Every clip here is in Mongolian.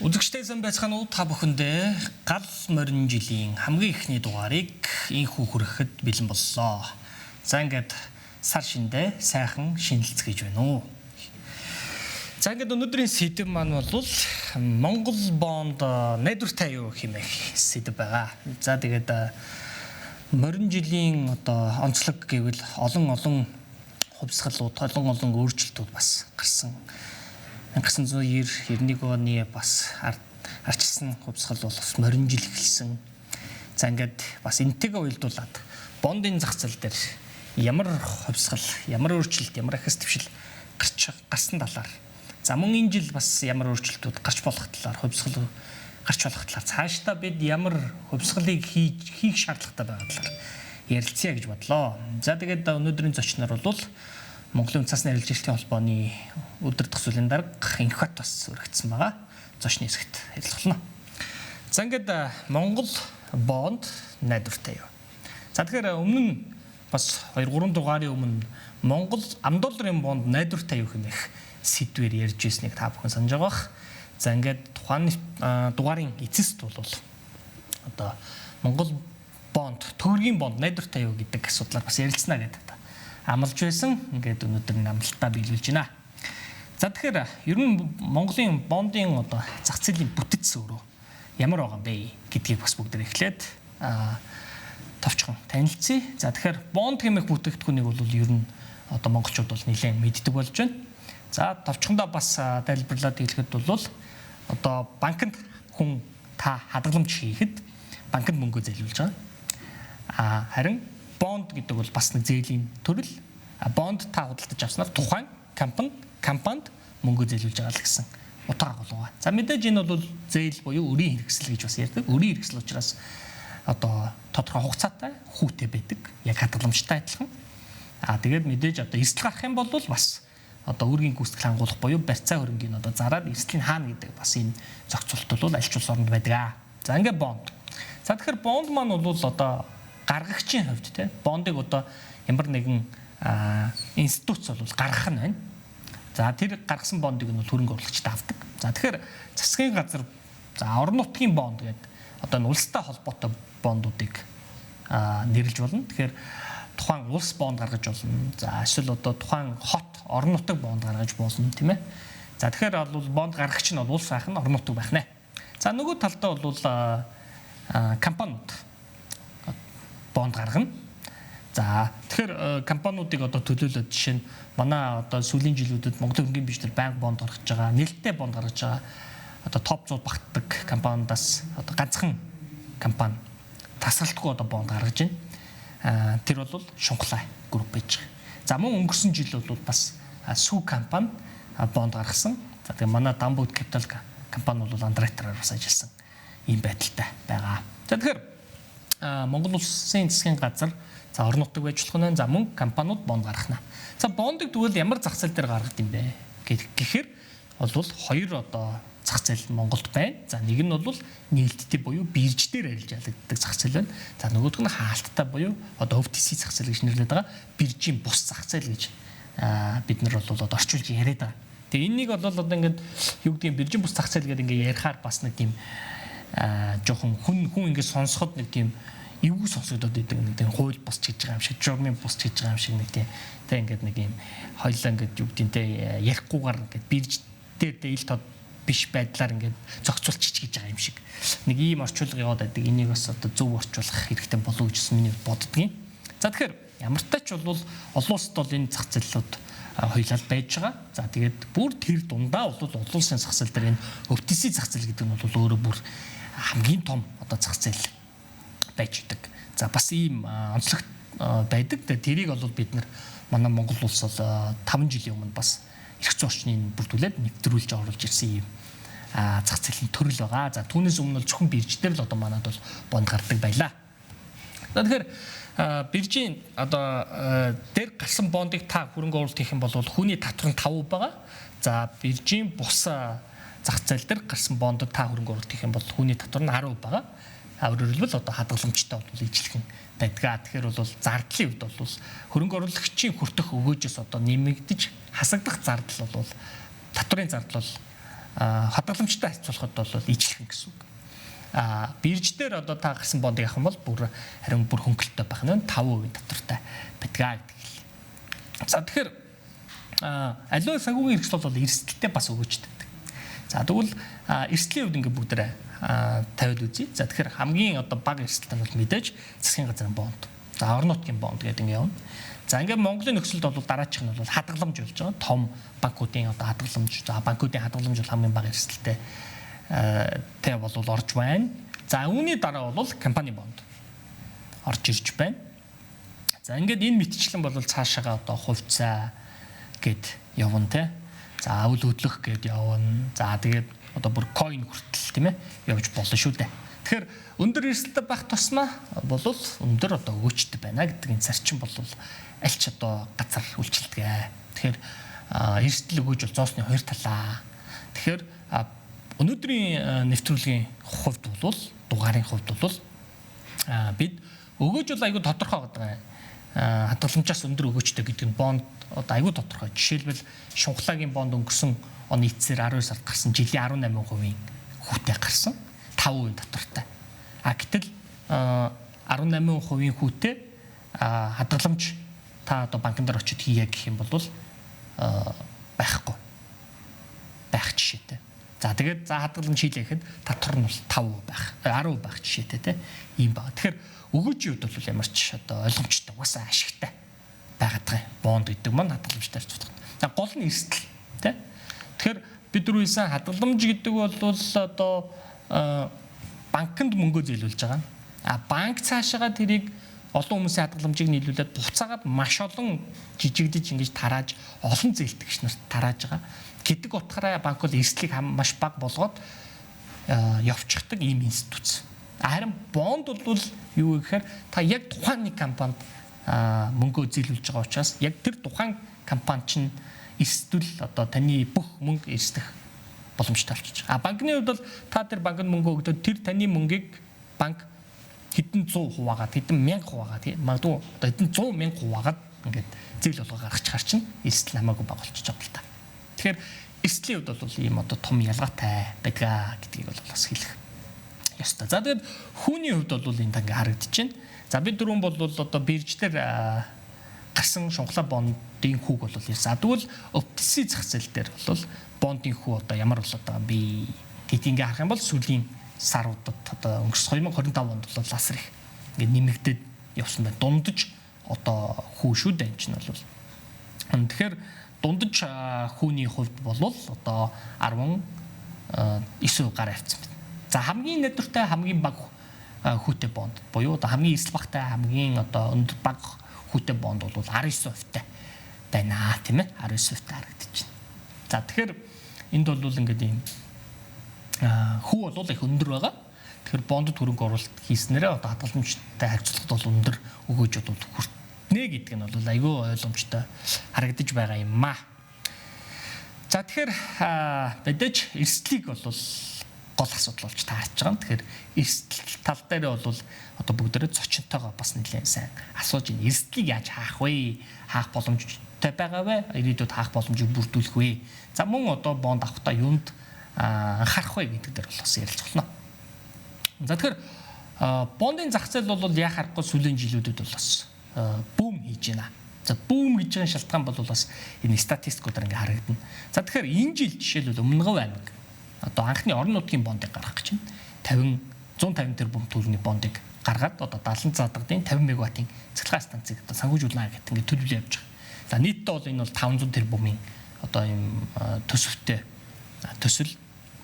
Үзэгчтэй сан байцгаана уу та бүхэндээ гал морин жилийн хамгийн ихний дугаарыг инхүү хүрэхэд бэлэн боллоо. За ингээд сар шиндээ сайхан шинэлцгээж байна уу. За ингээд өнөөдрийн сэдэв маань бол Монгол бонд найдвартай юу хэмээх сэдэв байгаа. За тэгээд морин жилийн одоо онцлог гэвэл олон хувьсгалууд, олон өөрчлөлтүүд бас гарсан. 1991 оны бас арчилсан хувьсгал бол бас морин жил эхэлсэн. За ингээд бас энтэйгээ уялдуулаад бондын зах зээл дээр ямар хувьсгал, ямар өөрчлөлт, ямар ахис твшил гарсан талаар. За мөн энэ жил бас ямар өөрчлөлтүүд гарч болох талаар, хувьсгал гарч болох талаар цаашдаа бид ямар хувьсгалыг хийх шаардлагатай байгаа талаар ярилцъя гэж бодлоо. За тэгээд өнөөдрийн зочноор бол Монголын цасны арилжаалтын холбооны өдөр төгсөлийн дарга Инхбат бас өргөцсөн байгаа. Зочны хэсэгт ярилцлаа. За ингээд Монгол бонд найдвартай юу. За тэгэхээр өмнө нь бас 2-3 дугаарын өмнө Монгол $10 бонд найдвартай юу хэмээх сэдвээр ярьж ирснийг та бүхэн санаж байгаа бах. За ингээд тухайн дугаарын эцэст бол одоо Монгол бонд, төгрөгийн бонд найдвартай юу гэдэг асуудлаар бас ярилцсана гэдэг амлаж байсан. Ингээд өнөөдөр амлалтаа биелүүлж байна. За тэгэхээр ер нь Монголын бондын одоо зах зээлийн бүтэц өөрөө ямар байгаа бэ гэдгийг бас бүгдээр эхлээд товчхон танилцъя. За тэгэхээр бонд хэмээх бүтээгдэхүүнийг бол ер нь одоо монголчууд бол нэлээд мэддэг болж байна. За товчхондоо бас тайлбарлаад хэлэхэд бол одоо банкнд хүн та хадгаламж хийхэд банкнд мөнгө зээлүүлж байгаа. Харин бонд гэдэг бол бас нэг зээлийн төрөл. Бонд та худалдаж авснаар тухайн компанид мөнгө зээлүүлж байгаа л гэсэн утга агуулга. За мэдээж энэ бол зээл буюу өрийн хэрэгсэл гэж бас ярьдаг. Өрийн хэрэгсэл учраас одоо тодорхой хугацаатай хүүтэй байдаг. Яг хадгаламжтай адилхан. Тэгээд мэдээж одоо эрсдэл гарах юм бол бас одоо үүргийн гүйцэтгэл хангуулах буюу барьцаа хөрөнгийн одоо зараад эрсдлийн хаана гэдэг бас энэ зохицуулт бол аль ч улс орнд байдаг. За ингээд бонд. За тэгэхээр бонд маань бол одоо гаргагчийн хувьд те бондыг одоо ямар нэгэн институц бол гаргах нь байна. За тэр гаргасан бондыг нь хөрөнгө оруулагчид авдаг. За тэгэхээр засгийн газар за орон нутгийн бонд гэдэг одоо энэ улстай холбоотой бондуудыг нэрлэж болно. Тэгэхээр тухайн улс бонд гаргаж болно. За эсвэл одоо тухайн хот орон нутаг бонд гаргаж болно тийм ээ. За тэгэхээр бол бонд гаргагч нь бол улс байх нь орон нутаг байх нэ. За нөгөө талдаа бол компаниуд бонд гаргана. За тэгэхээр компаниудыг одоо төлөөлөд жишээ нь манай одоо сүүлийн жилүүдэд Монгол хөрөнгөний биржээр банк бонд гаргаж байгаа, нээлттэй бонд гаргаж байгаа одоо топ 100 багтдаг компаниудаас одоо ганцхан компани тасралтгүй одоо бонд гаргаж байна. Тэр бол Шунхлай групп байж байгаа. За мөн өнгөрсөн жил бол бас Сүү компани бонд гаргасан. За тэгээ манай Дамбут Капитал компани бол андреатороор бас ажилласан ийм байдалтай байгаа. За тэгэхээр Монгол улсын засгийн газар за орон нутаг байж болох нь за мөн компаниуд бонд гаргана. За бондыг тэгвэл ямар зах зээл дээр гаргад юм бэ гэхээр бол хоёр одоо зах зээл Монголд байна. За нэг нь бол нээлттэй буюу бирж дээр арилжаалагддаг зах зээл байна. За нөгөөх нь хаалттай буюу одоо OTC зах зээл гэж нэрлэдэг байгаа. Биржийн бус зах зээл гэж бид нар бол одоо орчуулж яриад байгаа. Тэгээ энэнийг бол одоо ингээд юу гэдэг юм биржийн бус зах зээл гэдэг ингээд ярихаар бас нэг тийм жоохон хүн ингээд сонсоход нэг тийм эвгүй сонсогдоод идэг нэг тийм хууль босч хийж байгаа юм шиг, журмын босч хийж байгаа юм шиг нэг тийм тэ ингээд нэг юм хоёлаа ингээд юу гэдэг тэ ярихгүйгээр ингээд бирж дээр дээл тод биш байдлаар ингээд зохицуулчих гэж байгаа юм шиг. Нэг ийм орчуулга яваад байдаг. Энийг бас одоо зөв орчуулах хэрэгтэй болов гэж миний боддгийн. За тэгэхээр ямар ч тач бол олон улсад бол энэ зах зээлүүд хоёлаа байж байгаа. За тэгээд бүр тэр дундаа бол олон улсын зах зээл дээр энэ OTC зах зээл гэдэг нь бол өөрөө бүр хамгийн том одоо зах зээл байж идэг. За бас ийм онцлог байдаг. Тэрийг бол бид нар манай Монгол улс бол 5 жилийн өмнө бас эрх зүйн орчныг бүрдүүлээд нэвтрүүлж оруулж ирсэн ийм зах зээлийн төрөл байгаа. За түүнээс өмнө бол зөвхөн бирждэр л одоо манад бол бонд гардаг байлаа. Тэгэхээр биржийн одоо дээр гарсан бондыг та хөрөнгө оруулалт хийх юм бол хүний татвар нь 5% байгаа. За биржийн бус зах зээл дээр гарсан бондод та хөрөнгө оруулалт хийх юм бол хүний татвар нь 10% байгаа. Өөрөөр хэлбэл одоо хадгаламжтай бол ижилхэн байдаг. Тэгэхээр бол зардлын үед бол хөрөнгө оруулагчийн хүртэх өгөөжөөс одоо нэмэгдэж хасагдах зардал бол татварын зардал бол хадгаламжтай харьцуулахад бол ижлэх гэсэн үг. Бирж дээр одоо та гарсан бондыг авах юм бол харин бүр хөнгөлөлтөй байх нь 5% татвартай байдгаа гэдэг хэлээ. За тэгэхээр аливаа санхүүгийн хэрэгсэл бол эрсдэлтэй бас өгөөжтэй. За тэгвэл эрсдлийн хувьд ингээд бүгдээрээ тавиад үзье. За тэгэхээр хамгийн одоо бага эрсдэлтэй нь бол мэдээж засгийн газрын бонд. За орон нутгийн бонд гэдэг ингээд явна. За ингээд Монголын нөхцөлд бол дараачих нь бол хадгаламж болж байгаа. Том банкуудын одоо хадгаламж. За банкуудын хадгаламж бол хамгийн бага эрсдэлтэй тэ бол орж байна. За үүний дараа бол компани бонд орж ирж байна. За ингээд энэ мэтчлэн бол цаашаага одоо хувьцаа гэд явна те. За үл хөдлөх гэд явна. За тэгээд одоо бүр coin хүртэл тийм ээ явж болно шүү дээ. Тэгэхээр өндөр эрсдэлтэй байх тусмаа бол өндөр одоо өгөөчтэй байна гэдэг энэ зарчим бол аль ч одоо газар үйлчилдэг. Тэгэхээр эрсдэл өгөөж бол зоосны хоёр талаа. Тэгэхээр өнөөдрийн нэвтрүүлгийн хувьд бол дугаарын хувьд бол бид өгөөж бол айгүй тодорхой байгаа. Хадгаламжаас өндөр өгөөчтэй гэдэг нь бонд одоо айгүй тодорхой. Жишээлбэл Шунхлагийн бонд өнгөрсөн оны эцсээр 12 сард гарсан жилийн 18% хүүтэй гарсан 5% татвартай. Гэтэл 18% хүүтэй хадгаламж та одоо банкн дээр очиж хийе гэх юм бол байхгүй. Байх жишээтэй. За тэгээд хадгаламж хийлээ гэхэд татвар нь бол 5% байх, 10% байх жишээтэй те. Ийм байна. Тэгэхээр өгөөжийн хувьд бол ямар ч одоо ойлгомжтой, угаасаа ашигтай байгаад байгаа юм. Бонд гэдэг маань хадгаламжтай харьцуулах. За гол нь эрсдэл те. Тэгэхээр бид түрүүсэн хадгаламж гэдэг бол одоо банкнд мөнгөө зээлүүлж байгаа. Банк цаашаа тэрийг олон хүмүүсийн хадгаламжийг нийлүүлээд буцаагаад маш олон жижигдэж ингэж тарааж олон зээлтгэгч нарт тарааж байгаа. Гэдэг утгаараа банк бол эрсдлийг маш бага болгоод явчихдаг ийм институт. Харин бонд бол юу гэхээр та яг тухайн нэг компанид мөнгөө зээлүүлж байгаа учраас яг тэр тухайн компани чинь эрсдэл одоо таны бүх мөнгө эрсдэх боломжтой болчих. Банкны хувьд бол та тэр банкнд мөнгө өгдөө тэр таны мөнгийг банк хэдэн 100% хагаад хэдэн 1000% хагаад магадгүй одоо хэдэн 100,000 хуваагаад ингээд зээл болгоо гаргачих чинь эрсдэл хамаагүй бага болчихж байгаа л та. Тэгэхээр эрсдлийн хувьд бол ийм одоо том ялгаатай байдгаа гэдгийг бол бас хэлэх ёстой. За тэгээд хүүний хувьд бол энэ ингээ харагдаж байна. За бид дөрөв бол одоо бирждэр гарсан Шунхлаа бондын хүүг бол ярьсан. Тэгвэл OTC зах зээл дээр бол бондын хүү одоо ямар болоод байгаа би гэдгийг ингээ харах юм бол сүүлийн саруудад одоо өнгөрсөн 2025 онд бол асар их ингээ нэмэгдээд явсан байна. Дундаж одоо хүү шүү дээ энэ чинь бол. Тэгэхээр дундаж хүүний хувьд бол одоо 19% гараа авсан байна. За хамгийн нэдвэртэй хамгийн бага хүүтэй бонд буюу одоо хамгийн эсэл багтай хамгийн одоо өндөр бага хүүтэй бонд бол 19% тай байна тийм ээ 19% тай харагдаж байна. За тэгэхээр энд бол ингээд ийм хүү бол их өндөр байгаа. Тэгэхээр бондод хөрөнгө оруулалт хийснээрээ одоо хадгаламжтай харьцуулахад бол өндөр өгөөж бол хүртнэ гэдэг нь бол айгүй ойлгомжтой харагдаж байгаа юм аа. За тэгэхээр мэдээж эрсдлийг бол гол асуудал болж таарч байгаа. Тэгэхээр эрсдэл тал дээр бол одоо бүгдээрээ зочинтойгоо бас нэлээд сайн асууж ийн. Эрсдлийг яаж хаах вэ? Хаах боломжтой байгаа вэ? Ирээдүйд хаах боломжийг бүрдүүлэх вэ? За мөн одоо бонд авахтаа юунд анхаарах вэ гэдэг дээр бол бас ярилцах болно. За тэгэхээр бондын зах зээл бол яхахгүй сүүлийн жилүүдэд бол бас бүүм хийж байна. За бүүм гэж байгаа шалтгаан бол бас энэ статистикуудаар ингээ харагдана. За тэгэхээр энэ жил жишээлбэл Өмнөгов аймаг одоо анхны орон нутгийн бондыг гаргах гэж байна. 150 тэрбум төгрөгийн бондыг гаргаад одоо 70 задгадын 50 мегаваттын цэцлэгээ станцыг одоо санхүүжүүлнэ гэдэг ингээ төлөвлөө явж байгаа. За нийтдээ бол энэ бол 500 тэрбумын одоо ийм төсөвтэй төсөл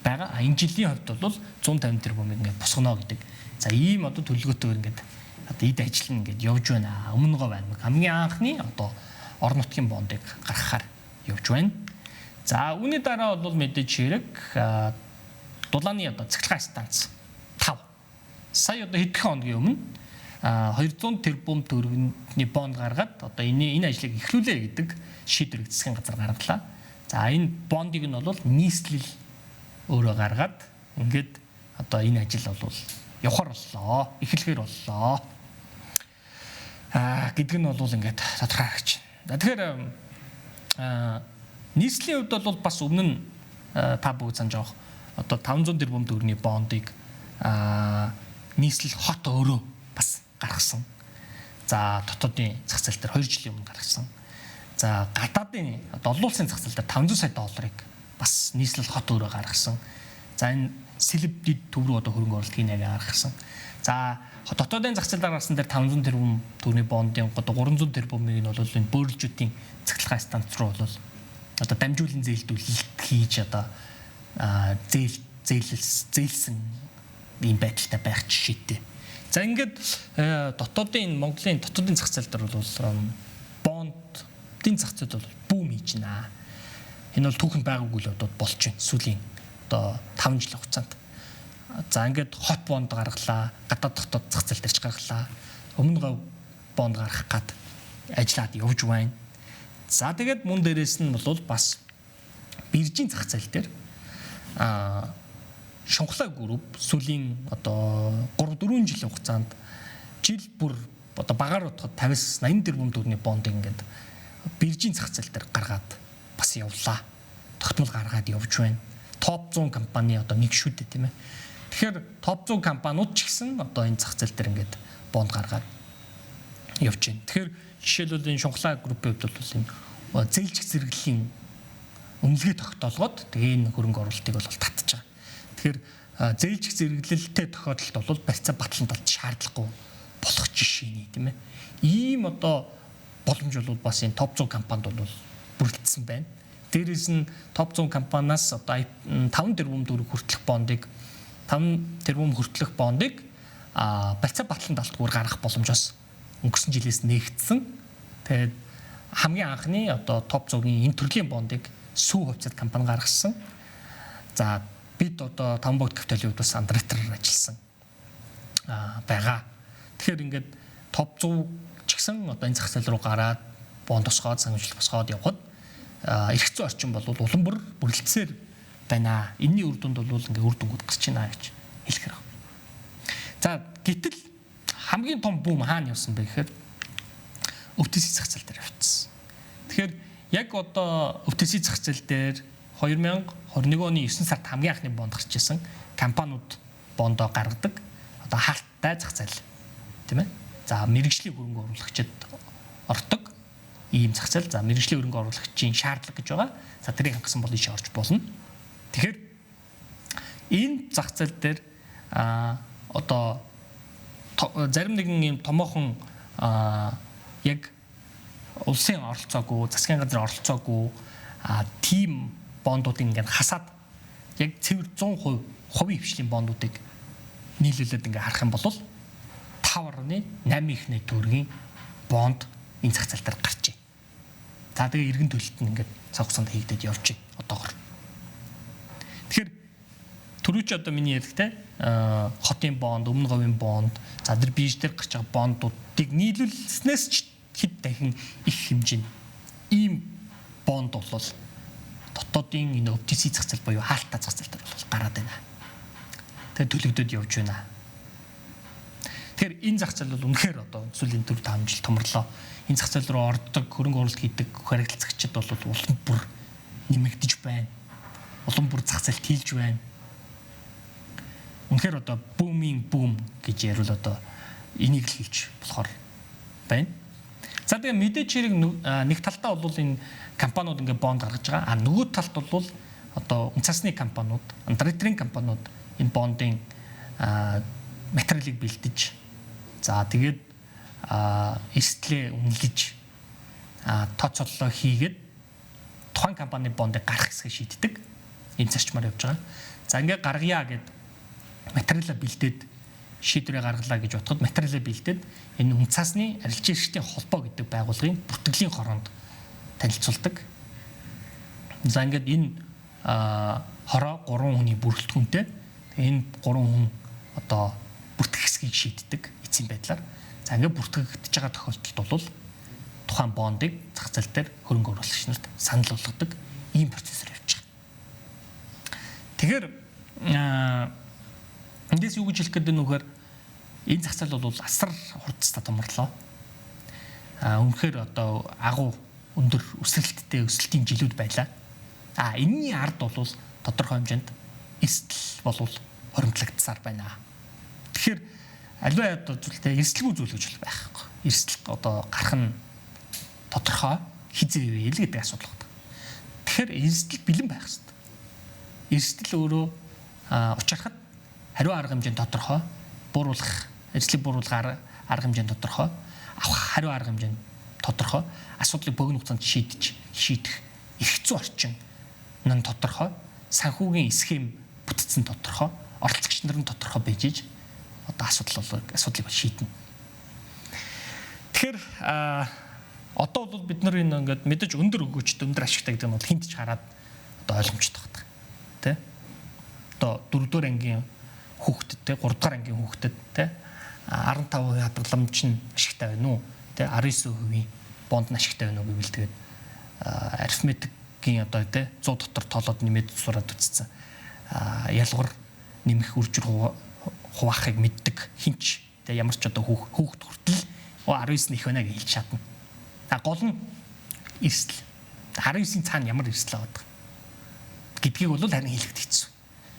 байгаа. Энэ жилийн хувьд бол 150 тэрбумыг ингээ босгоно гэдэг. За ийм одоо төлөвлөгөөтэйгээр ингээ одоо эд ажил нь ингээ явж байна. Өмнөгов аймаг хамгийн анхны одоо орон нутгийн бондыг гаргахаар явж байна. За үүний дараа бол мэдээж хэрэг дулааны одоо цэцлэгээ станц 5 сая одоо хэдхэн хоногийн өмнө 200 тэрбум төгрөгийн бонд гаргаад одоо энэ ажлыг эхлүүлээ гэдэг шийдвэрийг засгийн газар гаргалаа. За энэ бондыг нь бол нийслэл өөрөө гаргаад ингээд одоо энэ ажил бол явахар боллоо, эхлэхээр боллоо. Гэдэг нь бол ингээд тодорхой харагч. Тэгэхээр нийслэлийн хувьд бол бас өмнө нь та бүгд санаж байгаа. Одоо 500 тэрбум төгрөгийн бондыг нийслэл хот өөрөө бас гаргасан. За дотоодын зах зээл дээр 2 жилийн өмнө гаргасан. За гадаадын одоо олон улсын зах зээл дээр 500 сая долларыг бас нийслэл хот өөрөө гаргасан. За энэ сэлбэдийн төв рүү одоо хөрөнгө оруулалт хийнэ гэж гаргасан. За дотоодын зах зээл дээр гаргасан дээр 500 тэрбум төгрөгийн бондын одоо 300 тэрбумыг нь бол энэ бөөрөлжүүдийн цахилгаан станц руу бол одоо дамжуулан зээлдүүлэлт хийж одоо зээлсэн ийм байдалтай байх жишээтэй. За ингээд дотоодын Монголын дотоодын зах зээл дээр бол бондын зах зээл бол бүүм хийж байна. Энэ бол түүхэнд байгаагүй л одоо болж байна. Сүүлийн одоо 5 жилийн хугацаанд. За ингээд хот бонд гаргалаа, гадаад дотоод зах зээл дээр ч гаргалаа. Өмнө гав бонд гаргах гад ажиллаад явж байна. За тэгээд мөн дээрээс нь бол бас биржийн зах зээл дээр Шунхлаа групп сүүлийн одоо 3-4 жилийн хугацаанд жил бүр одоо багаар бодоход 50-80 тэрбум төгрөгийн бондыг ингээд биржийн зах зээл дээр гаргаад бас явлаа. Тогтмол гаргаад явж байна. Топ 100 компани одоо нэг шүү дээ тийм ээ. Тэгэхээр топ 100 компаниуд ч гэсэн одоо энэ зах зээл дээр ингээд бонд гаргаад явж байна. Тэгэхээр жишээлбэл энэ Шунхлаа группийн хувьд бол энэ зээлжих зэрэглэлийн үнэлгээ тогтоолгоод тэгээ энэ хөрөнгө оруулалтыг бол татж байгаа. Тэгэхээр зээлжих зэрэглэлтэй тохиолдолд бол барьцаа батлан талд шаардлагагүй болох жишээний тийм ээ. Ийм одоо боломж бол бас энэ топ 100 компанид бол бүрдсэн байна. Дээрээс нь топ 100 компаниас одоо 5 тэрбум төгрөг хүртэлх бондыг барьцаа батлан талтгүйгээр гаргах боломжоос өнгөрсөн жилээс нээгдсэн. Тэгээд хамгийн анхны одоо топ 100-ийн энэ төрлийн бондыг сүү хувьцаат компани гаргасан. За бид одоо Тамбогд капиталын хувьд бас андреатораар ажилласан байгаа. Тэгэхээр ингээд топ 100 ч гэсэн одоо энэ зах зээл рүү гараад бонд тусгаад санамжлалт босгоод явхад эрх зүйн орчин бол улам бүр бүрэлдэсээр байна. Энэний үр дүнд бол ингээд үр дүнгууд гарч байна гэж хэлэх хэрэг. За гэтэл хамгийн том бүүм хаана явсан бэ гэхээр өвтөсийн зах зээл дээр явцсан. Тэгэхээр яг одоо өвтөсийн зах зээл дээр 2021 оны 9 сард хамгийн анхны бонд гарч ирсэн компаниуд бондоо гаргадаг. Одоо хаалттай зах зээл тийм ээ. За мэрэгжлийн хөрөнгө оруулагчид ордог ийм зах зээл. За мэрэгжлийн хөрөнгө оруулагчийн шаардлага гэж байгаа. За тэрийг хангасан бол ийшээ орж болно. Тэгэхээр энэ зах зээл дээр одоо зарим нэгэн ийм томоохон яг улсын оролцоогүй, засгийн газрын оролцоогүй тим бондуудыг ингээд хасаад яг цэвэр 100% хувийн хвшлийн бондуудыг нийлүүлээд ингээд харах юм бол 5.8 ихний төгрөгийн бонд энэ зах зээл дээр гарч байна. За тэгээ эргэн төлөлт нь ингээд цаг хугацаанд хийгдээд явж байна одоогор. Тэгэхээр түрүүч одоо миний яригтай хотын бонд, өмнө говийн бонд, за тэр бирж дээр гарч байгаа бондуудыг нийлүүлснээс ч хэд дахин их хэмжээний ийм бонд бол дотоодын энэ өвтөсийн зах зээл буюу хаалттай зах зээл дээр бол гараад байна. Тэгээ төлөгдөд явж байна. Тэгэхээр энэ зах зээл бол үнэхээр одоо сүүлийн 4-5 жил томрлоо. Энэ зах зээл рүү ордог, хөрөнгө оруулалт хийдэг харилцагчид бол улам бүр нэмэгдэж байна. Улам бүр зах зээлд хилж байна. Үнэхээр одоо бүүмийн бүүм гэж ярил одоо энийг л хэлж болохоор байна. За тэгээ мэдээж хэрэг нэг талтаа бол энэ компаниуд ингээд бонд гаргаж байгаа. Нөгөө талд бол одоо үнцасны компаниуд, андреаторын компаниуд энэ бондын материалыг бэлдэж за тэгээд эрсдлээ үнэлж тооцооллоо хийгээд тухайн компани бондыг гаргах хэсгийг шийддэг. Энэ зарчмаар явж байгаа. За ингээд гаргая гэд материалаа бэлдээд шийдвэрээ гаргалаа гэж бодоход материалаа бэлдээд энэ үнцасны арилжаа эрхтийн холбоо гэдэг байгууллагын бүртгэлийн хороонд танилцуулдаг. За ингээд энэ хороо 3 хүний бүрэлдэхүүнтэй энэ 3 хүн одоо бүртгэх хэсгийг шийддэг эцсийн байдлаар. За ингээд бүртгэгдэж байгаа тохиолдолд бол тухайн бондыг зах зээл дээр хөрөнгө оруулагч нарт санал болгодог ийм процессор явж байгаа. Тэгэхээр эндээс юу гэж хэлэх гээд нөхөр энэ зах зээл бол асар хурдтай томрлоо. Үнэхээр одоо агуу өндөр өсөлттэй өсөлтийн жилүүд байлаа. Энэний ард бол тодорхой хэмжээнд эрсдэл болвол хоримтлагдсаар байна. Тэгэхээр аливаа зүйлтэй эрсдэлгүй зүйл гэж байхгүй. Эрсдэл одоо гарах нь тодорхой хизээ вэ гэдэг асуудал байна. Тэгэхээр эрсдэл бэлэн байх хэрэгтэй. Эрсдэл өөрөө учрахад хариу арга хэмжээнд тодорхой, эрсдлийг бууруулах арга хэмжээнд тодорхой, авах хариу арга хэмжээнд тодорхой, асуудлыг богино хугацаанд шийдэх эрх зүйн орчин нь тодорхой, санхүүгийн схем бүтцэн тодорхой, оролцогч нарын тодорхой байж одоо асуудлыг шийднэ. Тэгэхээр одоо бол бид нар энэ ингээд мэдээж өндөр өгөөжтэй өндөр ашигтай гэдэг нь бол хинт ч хараад одоо ойлгомжтой байна. Тэ? Одоо 4-р ангийн хүүхдэд тэ 3-р ангийн хүүхдэд тэ 15% хадгаламж нь ашигтай байна уу? Тэ 19% бонд нь ашигтай байна уу гэвэл тэгээд арифметикийн одоо тэ 100 дотор тоолоод нэмээд сураад үзсэн. Ялгуур нэмэх үржир хуваахыг мэддэг хинч тэ ямар ч одоо хүүхд хүртэл 19 нэх байна гэж хэлж чадна. Гол нь эрсдэл. 19-ийн цаана ямар эрсдэл аваад байгаа гэдгийг бол харин хэлэхэд хэцүү.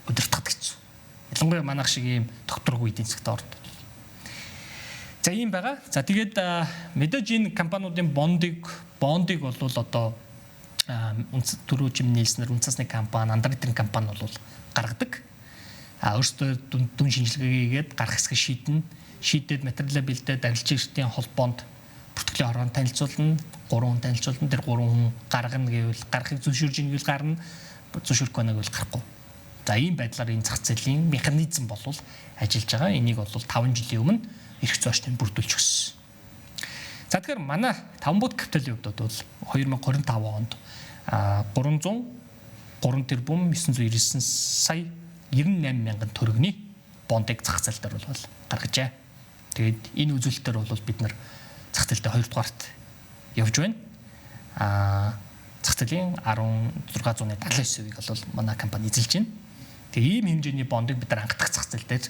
Удирдахад хэцүү. Ялангуяа манайх шиг ийм докторгүй эдийн засгт орд. За ийм байгаа. За тэгээд мэдээж энэ компаниудын бондыг бол одоо төрөө жимнэлснэр үнцасны компани, андеррайтинг компани бол гаргадаг. Өөрсдөө дүн шинжилгээгээд гарах хэсэг шийдээд материалаа бэлдээд арилжаа эртийн холбоонд бүртгэлийн хороонд танилцуулна, 3 хүн танилцуулна, тэр 3 хүн гаргана гэвэл гарахыг зөвшөөрж ийн гэвэл гарна, зөвшөөрөхгүй байна гэвэл гарахгүй. За ийм байдлаар энэ зах зээлийн механизм болвол ажиллаж байгаа. Энийг бол 5 жилийн өмнө эрх зүйн орчинд бүрдүүлж өгсөн. За тэгэхээр манай 5 бут капиталын хувьд бол 2025 онд 303 тэрбум 999 сая 98 мянган төгрөгийн бондыг зах зээл дээр бол гаргажээ. Тэгээд энэ үзүүлэлтээр бол бид нар зах зээлдээ 2 дугаарт явж байна. Зах зээлийн 1679%-ийг бол манай компани эзэлж байна. Тэгээ ийм хэмжээний бондыг бид нар анхдах зах зээл дээр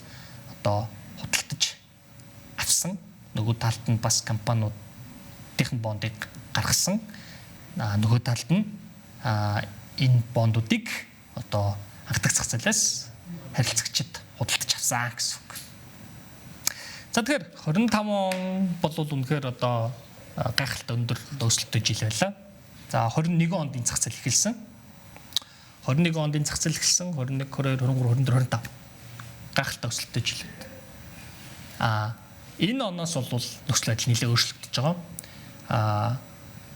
одоо худалдаж авсан. Нөгөө талд нь бас компаниудын бондыг гаргасан. Нөгөө талд нь энэ бондуудыг одоо анхдах зах зээлээс харилцагчид худалдаж авсан гэсэн үг. За тэгэхээр 25 он бол үнэхээр одоо гайхалтай өндөр өсөлттэй жил байлаа. За 21 онд зах зээл эхэлсэн. 21 онд зах зээл эхэлсэн. 21, 22, 23, 24, 25 гайхалтай өсөлттэй жил. Энэ оноос бол нөхцөл байдал нэлээд өөрчлөгдөж байгаа.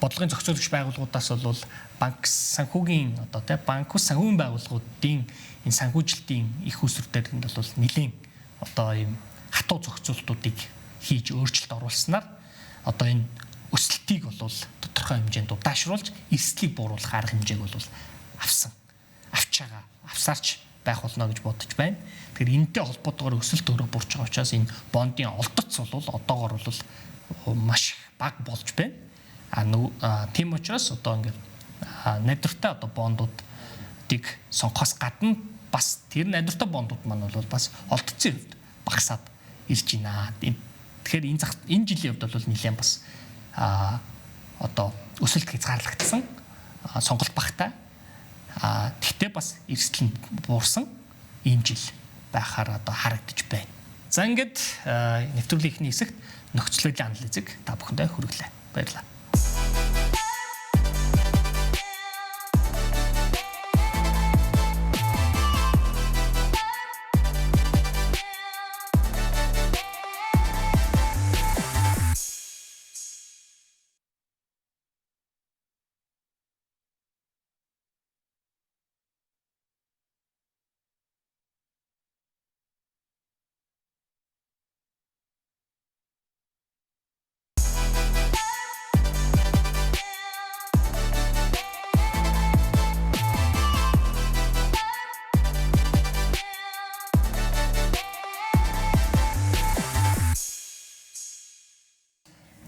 Бодлогын зохицуулагч байгууллагуудаас бол банк санхүүгийн одоо тий банк ус санхүүгийн байгууллагуудын энэ санхүүжилтийн их усртээр нь бол нэлээд одоо ийм хатуу зохицуултуудыг хийж өөрчлөлт оруулснаар одоо энэ өсөлтийг бол тодорхой хэмжээнд удаашруулж эрсдлийг бууруулах арга хэмжээг бол авсаарч байх болно гэж бодож байна. Тэгэхээр энэтэй холбоотойгоор өсөлт өрөө бурж байгаа учраас энэ бондын олдоц бол одоогоор бол маш бага болж байна. Тийм учраас одоо ингээд найдвартай одоо бондуудыг сонгохоос гадна бас тэр найдвартай бондууд маань бол бас олдцын хувьд багасаад ирж байна. Тэгэхээр энэ жилийн хувьд бол нэлээд бас одоо өсөлт хязгаарлагдсан сонголт багтай. Тэгтээ бас эрсдэл нь буурсан ийм жил байхаар одоо харагдаж байна. За ингээд нэвтрүүлгийн эхний хэсэгт нөхцөл байдлын анализыг та бүхэндээ хүргэлээ. Баярлалаа.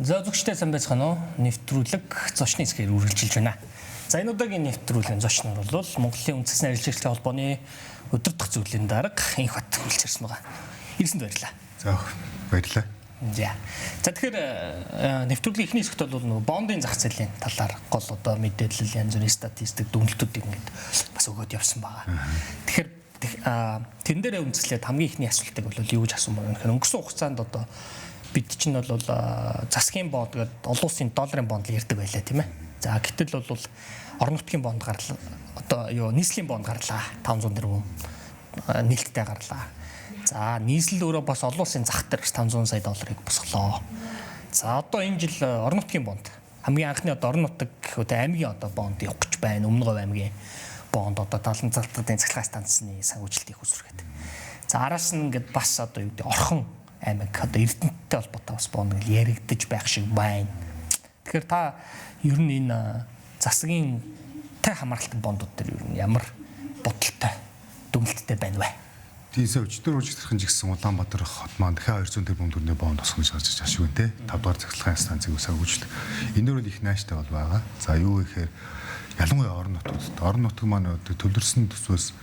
За зөвчтэй сайн байцгаана уу? Нэвтрүүлэг зочны хэсгээр үргэлжилж байна. За энэ удаагийн нэвтрүүлгийн зочноор бол Монголын үндэсний арилжаа хэрэгслийн холбооны өдөр дах зөвлөлийн дарга Инхбат хүрэлцэрсэн байгаа. Ирсэнд баярлалаа. За баярлалаа. За тэгэхээр нэвтрүүлгийн эхний хэсэгт бол нөгөө бондын зах зээлийн талаар гол одоо мэдээлэл янз бүрийн статистик дүгнэлтүүд ингээд бас өгөөд явсан байгаа. Тэгэхээр тэн дээрээ үндэслээд хамгийн ихний асуултыг бол юу гэж асуусан байна гэхээр өнгөрсөн хугацаанд одоо бид чинь бол засгийн бонд гэдэг олон улсын долларын бонд л ярьдаг байлаа тийм ээ. За гэтэл бол орон нутгийн бонд гарлаа. Одоо юу нийслэлийн бонд гарлаа. 500 тэрбум нээлттэй гарлаа. За нийслэл өөрөө бас олон улсын зах дээр 500 сая долларыг босголоо. За одоо энэ жил орон нутгийн бонд хамгийн анхны одоо орон нутаг одоо аймгийн одоо бонд явах гэж байна. Өмнө Говь аймгийн бонд одоо талан залтуудын цахилгаан станцны санхүүжилтийг үүсгэхэд. За араас нь ингээд бас одоо юу гэдэг орхон аймаг одоо Эрдэнэттэй холбоотой бас бонд гэл яригдаж байх шиг байна. Тэгэхээр та ер нь энэ засгийн тай хамааралтай бондууд дээр ер нь ямар бодолтой дүгнэлттэй байна вэ? Тиймээс өчтөр үржигдэрхэн жигсэн Улаанбаатар хот маань дахиад 200 тэрбум төгрөгийн бонд осгож гарч ирж ашиг үнэтэй 5 дугаар цахилгаан станцыг санхүүжилдэг. Энэ дөр бол их нааштай бол байгаа. За юу гэхээр ялангуяа орон нутаг маань төвлөрсөн төсвөөс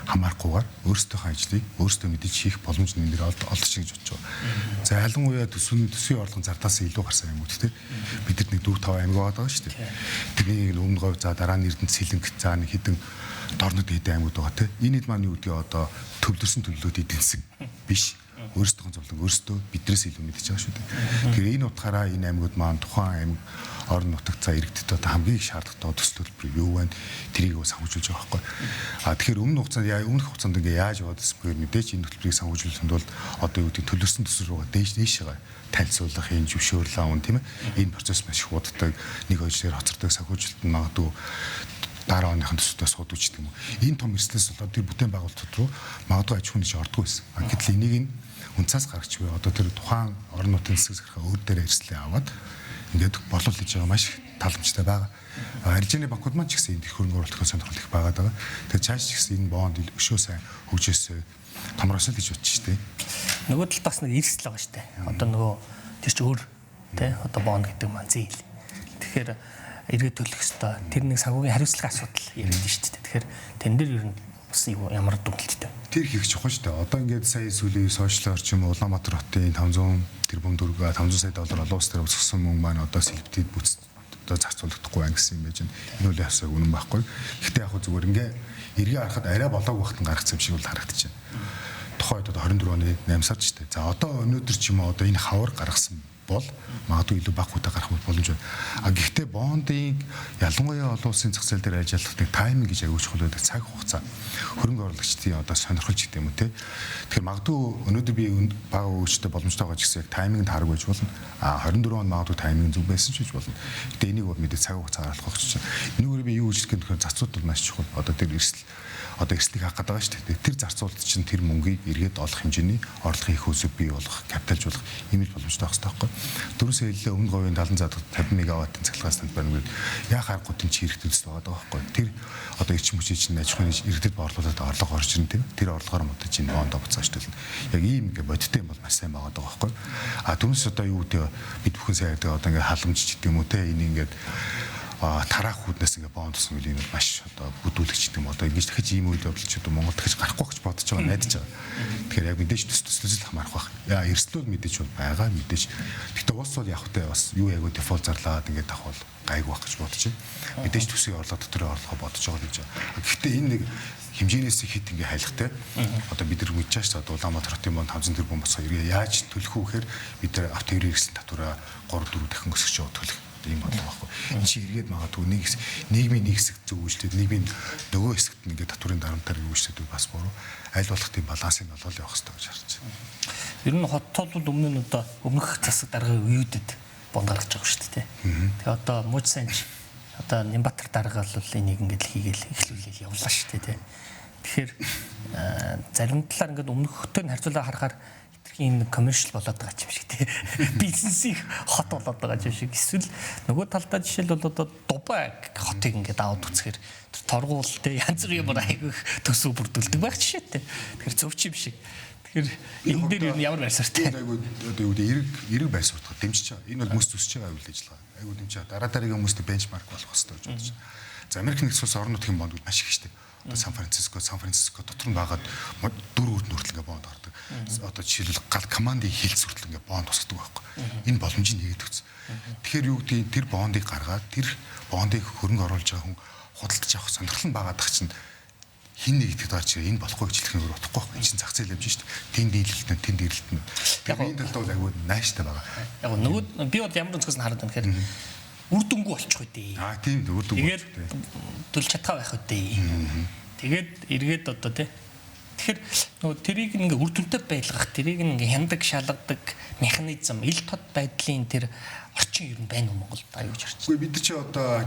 хамаарахгүйгээр өөрсдийнхөө ажлыг өөрсдөө мэдээж хийх боломж нэмэр олж гэж бодож байгаа. За ялангуяа төсвийн орлогын зардалаас илүү гарсан аймагуд те бид нар нэг 4-5 аймаг байгаа шүү дээ. Тэрнийг Өмнө Говь за дараа нь Эрдэнэт Сэлэнг за нэг хэдэн дорнод хэдэн аймагуд байгаа те. Энэ хэд маань юу гэдгийг одоо төвлөрсөн төлөвлөлт эдэнсэн биш. Өөрсдөө зовлон өөрсдөө бидрээс илүү мэдчихэж байгаа шүү дээ. Тэгэхээр энэ утгаараа энэ аймагуд маань тухайн аймаг орон нутагт цаа иргэдэд одоо хамгийн их шаардлагатай төсөл төлбөр юу вэ? Тэрийг санхүүжүүлж байгаа байхгүй. Тэгэхээр өмнөх хугацаанд ингээ яаж яваад ирсэнгээр мэдээж энэ төлбөрийг санхүүжүүлэхэд бол одоо юу гэдэг төлөрсөн төсөл рүүгээ дээшээ танилцуулах энэ зөвшөөрлөө авах тийм ээ. Энэ процесс маш их удаадаг. Нэг хоёроор хоцордог санхүүжилт нь магадгүй дараа оныхын төсөлтөө сууд үчдэг юм. Энэ том эрсдлээс болоод тэр бүтээн байгуулалтууд руу магадгүй аж ахуйн ордгоо байсан. Гэтэл энийг нь үнцаас гаргаж буй одоо тэр тухайн орон нутгийн засаг захиргаа өөр дээрээ эрсдлээ аваад ингээд борлуулж байгаа маш таламжтай байгаа. Аржины банкуд маань ч гэсэн энэ хөрөнгө оруулалтын сонирхол их байгаа даа. Тэгэхээр цааш ч гэсэн энэ бонд өшөө сайн хөгжөөсөө томроосоо гэж бодчих штеп. Нөгөө талд бас нэг эрсдэл байгаа штеп. Одоо нөгөө тэр чи өөр тий одоо бонд гэдэг маань зээл. Тэгэхээр эргээд төлөх ёстой. Тэр нэг санхүүгийн хариуцлагын асуудал яриад штеп. Тэгэхээр тэн дээр ер нь бас ямар дүгнэлттэй. Тэр их чухал штеп. Одоо ингээд сая сүүлийн сошиал орчим Улаанбаатар хотын 500 тэрбум төгрөг 500 сая доллар олон улс дээр өсгсөн мөнгө маань одоо сэлбэдэд бүтц одоо зарцуулагдахгүй байна гэсэн юм байж байна. Энэ үл ясаг үнэн байхгүй. Гэхдээ яг зүгээр ингээ эргээ харахад арай болоог багтан гаргацсан юм шиг бол харагдаж байна. Тухайд одоо 24 оны 8 сард штеп. За одоо өнөөдөр ч юм уу одоо энэ хавар гаргасан бол магадгүй илүү бага хүйтэ гарах боломж байна. Гэхдээ бондыг ялангуяа олон улсын зах зээл дээр ажиллахдаа тайминг гэж аягүй чухал байдаг. Цаг хугацаа хөрөнгө оруулагчдын одоо сонирхолж гэдэг юм уу те. Тэгэхээр магадгүй өнөөдөр би бага өгчтэй боломжтой байгаа ч гэсэн яг тайминг таарах байж болно. 24 он магадгүй тайминг зүг байсан ч гэж болно. Гэтэ энийг бол мэдээ цаг хугацаа гаргах гэж байна. Энэгээр би юу гэж хэлэх гэхээр зарцууд бол маш чухал. Одоо тэр эрсдэл эрсдлийг хаах гэдэг байгаа шүү дээ. Тэр зарцуулалт чинь тэр мөнгийг эргээд олох хэмжээний орлогын их усыг бий болгох, капиталжуулах ийм л боломжтой байх хэрэгтэй байхгүй. 4 сая хэлээ Өмнө Говийн 70 50 мегаваттын цахилгаан станц барьна гэдэг. Яа харахгүй тийм чи хэрэгтэй төсөл байгаа байхгүй. Тэр одоо эрчим хүчний чинь аж ахуйн иргэдэд борлуулаад орлого орж ирнэ тийм. Тэр орлогоор мод чинь бондо буцааж төлнө. Яг ийм ингээ бодиттой юм бол маш сайн байгаа байхгүй. Түүнээс одоо юу гэдэг бид бүхэн сайн гэдэг одоо ингээ халамж гэдэг юм уу те. Энэ ингээд тараах хүднээс ингээ бонд тусан үйл энэ маш одоо бүдүүлэгч гэдэг юм одоо ингэж дахиж ийм үйл явдал ч одоо Монгол дахиж гарахгүй гэж бодож байгаа найдаж байгаа. Тэгэхээр яг мэдээж төслөсөл хамаарах байх. Яа эрсдлүүд мэдээж бол байгаа мэдээж. Гэхдээ улс бол яг хөтэй бас юу яг дефолт зарлаад ингээ тавах бол гайг байх гэж бодож байна. Мэдээж төсвийн орлого дотор орлого бодож байгаа гэж байна. Гэхдээ энэ нэг хэмжээнээс хит ингээ хайлахтай. Одоо бид нар мэдж байгаа шүү дээ Улаанбаатар хотын бонд 500 тэрбум босоо эргээ яаж төлөх үү гэхээр бид нар автоэрийн эрсдэл татвараа 3-4 дахин өсгөж яваад төлөх ийм бодлого байхгүй. Энэ чи эргээд магадгүй нийгмийн нэг хэсэг зөв үйлчлээд нийгмийн нөгөө хэсэгт ингээд татврын дарамтаар үйлчлээд бас буруу аль болох тийм балансыг олол явах хэрэгтэй гэж харж байна. Ер нь хотолууд өмнө нь одоо өмнөх засаг даргын үеүүдэд бонд гаргаж байгаа шүү дээ. Тэгээ одоо мууч санж одоо Нямбатар дарга бол энийг ингээд хийгээл эхлүүлээл явуулаа шүү дээ. Тэгэхээр зарим талаар ингээд өмнөх хоттой харьцуулаад харахаар энэ коммершл болоод байгаа юм шиг тий. Бизнесийг хот болоод байгаа юм шиг. Эсвэл нөгөө талдаа жишээл бол одоо Дубай хотыг ингээд аваад үзэхээр торгуул тий янз бүрийн юм айгүй төсөв бүрдүүлдэг байх жишээтэй. Тэгэхээр зөвч юм шиг. Тэгэхээр энэ дээр юу ямар байр суурьтай. Айгүй одоо юу гэдэг эрэг байр суурьтай дэмжиж байгаа. Энэ бол мөс төсөж байгаа үйл ажиллагаа. Айгүй дэмжиж байгаа. Дараа дараагийн хүмүүстээ бенчмарк болох хэрэгтэй гэж бодож байна. За Америк нэгдсэн улс орон нутгийн бонд маш их штеп. Одоо Сан Франциско дотор нь байгаад 4 үрд нүртэл ингээ бонд гардаг. одоо жишээлбэл гал командын хилц хүртэл ингээ бонд тусдаг байхгүй. Энэ боломжийг нэгээд өгсөн. Тэгэхээр юу гэдгийг тэр бондыг гаргаад тэр бондыг хөрөнгө оруулж байгаа хүн худалдаж авах сонирхол нь багаадах чинь хин нэг идэхэд орж энэ болохгүй гэж хэлэх нь өөр утгагүй байхгүй. Энэ чинь зах зээл явж шүү дээ. Тэнд дийлэлтэн, тэнд дийлэлтэн. Яг энэ талд бол агуу нааштай байгаа. Яг нөгөө би бол ямар өнцгөөс нь хараад байна гэхээр үр дүнгүй болчих үү дээ. Тийм үр дүнгүй. Тэгээд төлж чадхаа байх үү дээ. Тэгээд эргээд одоо тий. Тэгэхээр нөгөө тэрийг ингээ үр дүнтэй байлгах, тэрийг ингээ хяндаг, шалгадаг механизм, ил тод байдлын тэр орчин ер нь байна уу Монголд аюулж харж. Үгүй бид чи одоо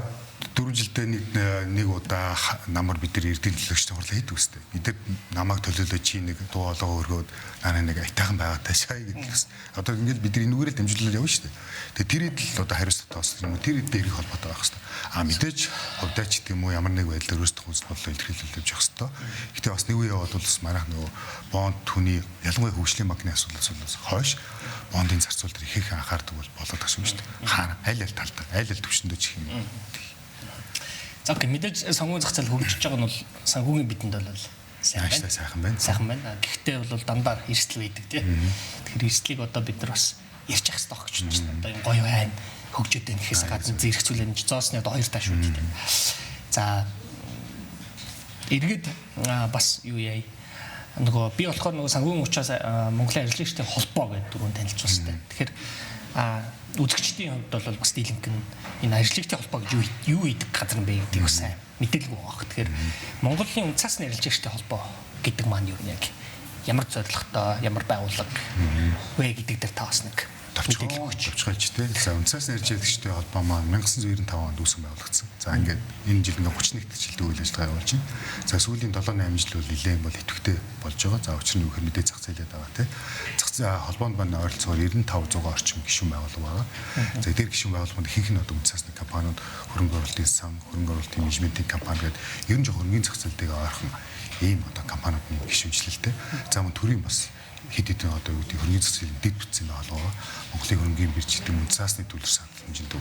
4 жилдээ нэг удаа намар бид нар эрдэнэ төлөөгчтэй хурлаа хийдэг үстэй. Бид нар намайг төлөөлөө чи нэг дуу хоолой өргөөд нараа нэг айтайхан байгаатай шай гэдэг үс. Одоо ингээд бид нар энүүгээр дамжуулаад явна шүү дээ. Тэгээ тэр хэд л одоо хариуцлагатайс юм уу тэр хэд дээрх холбоотой байх хэрэгтэй. Мэдээж хувьдаач гэдэг юм уу ямар нэг байдлаар өөрсдөө хүнс бодлоо илэрхийлүүлж явах хэрэгтэй. Гэтэ бас нэг үе яваад бол бас манайх нөгөө бонд түүний ялангуяа хөгжлийн банкны асуудлаас хойш бондын зарцуул дээр их анхаардаг бол болоод тагш юм шүү дээ. Хаана аль талдаа аль төвшөндөө чих юм. За окей мэдээж сонгуульын зах зээл хөгжиж байгаа нь бол санхүүгийн бидэнд бол сайхан байна. Сайхан байна. Гэхдээ бол дандаа эрсдэл байдаг тийм. Тэгэхээр эрсдлийг одоо бид нар бас ярьж явах хэрэгтэй гэж байна. Одоо юм гоё байна. Хөгжөөд байна гэхээс гадна зэрэгцүүлэн зоосны одоо хоёр тааш үүдтэй. За эргээд бас юу яа нөгөө би болохоор нөгөө санхүүгийн учраас Монголын ажиллагчдын холбоо гэдэг дөрөв танилцуулсан байна. Тэгэхээр үзэгчдийн хувьд бол бас дийлэнх нь энэ ажиллагчдын холбоо гэж юу хийдэг газар юм бэ гэдгийг бас сайн мэдээлгүй байгаа. Тэгэхээр Монголын үнцаасны ажиллагчдын холбоо гэдэг маань юу яг ямар зорилготой, ямар байгууллага вэ гэдэг дээр та бас нэг товчгооч тий. За үнцаасны ажиллагчдын холбоо маань 1995 онд үүсгэн байгуулагдсан. За ингээд энэ жил ингээ 31 дэх жилд үйл ажиллагаа явуулж байна. За сүүлийн 7-8 жил бол нэлээд бол идэвхтэй болж байгаа. За учир нь юу гэхээр мэдээ зах зээлээд байгаа тий. Зах зээл холбоонд маань ойролцоогоор 95% орчим гишүүн байгууллага байгаа. За тэр гишүүн байгууллагууд ихэнх нь одоо үнцаасны компаниуд, хөрөнгө оруулалтын сан, хөрөнгө оруулалтын менежментийн компани гэдэг ер нь жоо хөрөнгөний зах зээлтэйгээ ойрхон ийм одоо компаниудын гишүүнчлэлтэй. За мөн төрийн бас хэд хэдэн одоо юу гэдэг хөрөнгөний зах зээлийн дэд бүтцийн байгууллага Монголын хөрөнгөний бирж гэдэг үнцаасны төлөв санал хэмжээнд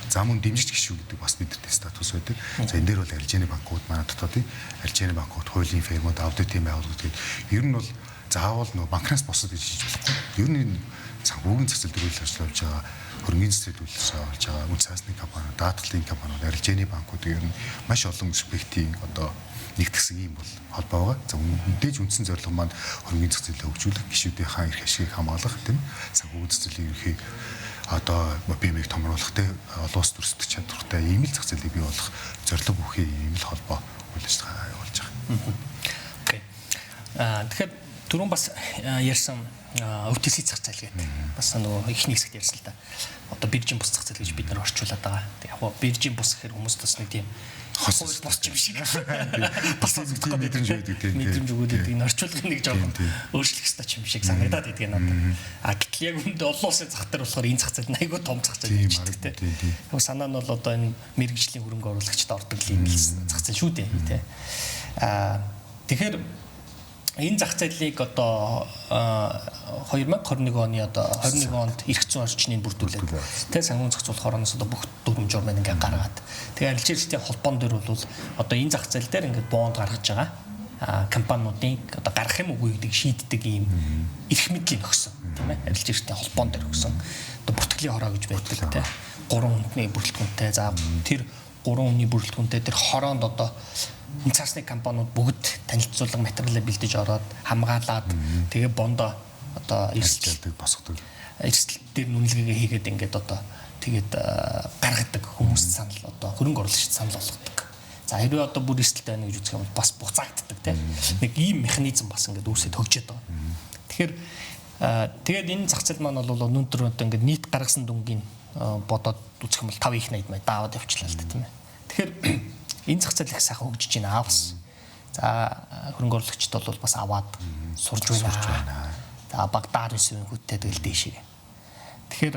за мөн дэмжигч гишүүн гэдэг бас бидэрт статус байдаг. За энэ дээр бол арилжааны банкуд манай дотоодын арилжааны банкуд, хуулийн фирмууд, аудитын байгууллагууд гэдэг ер нь бол заавал нөө банкнаас босод гэж хийж болохгүй. Ер нь санхүүгийн зах зээл төрөлж ажиллаж байгаа хөрөнгөний зах зээл төлөвлөж байгаа үнцаасны компани, даатгалын компаниуд, арилжааны банкуд ер нь маш олон спектийн одоо нэгтгэсэн юм бол холбоо байгаа. За мэдээж үндсэн зорилго маань хөрөнгөний зах зээлээ хөгжүүлэх, гишүүдийн хаан эрх ашигыг хамгаалах тийм санхүүгийн зах зээлийн ерхий одоо бимийг томруулах тийм олон улс төрөлсдөг чадвартай ийм л зах зээлийг бий болгох зорилго бүхий ийм л холбоо үйл ажиллагаа явуулж байгаа. Окей. Тэгэхээр түрүүн бас ярьсан OTC зах зээл гэдэг. Бас нөгөө ихний хэсэгт ярьсан л да. Одоо биржийн бус зах зээл гэж бид нар орчуулад байгаа. Тэг яг биржийн бус гэхээр хүмүүс бас нэг тийм хос босч юм шиг. Бас үзэгдэх мэдрэмж өгдөг тийм. Мэдрэмж өгдөг энэ орчуулгын нэг жоохон өөрчлөх хэрэгтэй юм шиг санагдаад идэх надад. Гэтэл яг үүнд олон улсын зах дээр болохоор энэ зах зээл нь айгүй том зах зээл гэж хэлдэг тийм. Яг санаа нь бол одоо энэ мэрэгжлийн хөрөнгө оруулагчид ордог юм зах зээл шүү дээ тийм. Тэгэхээр энэ зах зээлийг одоо 2021 оны одоо 21 онд эрх зүйн орчныг бүрдүүлээд тэ санхүүгийн зохицуулах хороноос одоо бүх дүрм журмыг ингээ гаргаад тэгээ арилжаачдын холбоон дээр бол одоо энэ зах зээл дээр ингээ бонд гаргаж байгаа компаниудын одоо гарах юм уу гэдгийг шийддэг ийм эрх мэдлийг өгсөн тийм ээ арилжаачдын холбоон дээр өгсөн одоо бүртгэлийн хороо гэж байдаг тэ 3 хүнний бүрэлдэхүүнтэй за тэр 3 хүний бүрэлдэхүүнтэй тэр хороонд одоо үнцаасны компаниуд бүгд танилцуулга материалаа бэлдэж ороод хамгаалаад тэгээ бондо одоо эрсдэлтэй босгодог. Эрсдэл дээр үнэлгээгээ хийгээд ингээд одоо тэгээд гаргадаг хүмүүс санал одоо хөрөнгө оруулагчид санал болгодог. За хэрвээ одоо бүр эрсдэлтэй байна гэж үзэх юм бол бас буцаагддаг тийм. Нэг ийм механизм бас ингээд үүсээд хөгжөөд байгаа. Тэгэхээр тэгээд энэ зах зээл маань бол өнөөдөр одоо ингээд нийт гаргасан дүнгийн бодоод үзэх юм бол 5 их 80 маяг даавад явчлаа л тийм ээ. Тэгэхээр энэ зах зээл их сайхан хөгжиж байна авс. За хөрөнгө оруулагчид бол бас аваад сурж байна. За Багдад 9% хүттэй тэгэл дээшээ. Тэгэхээр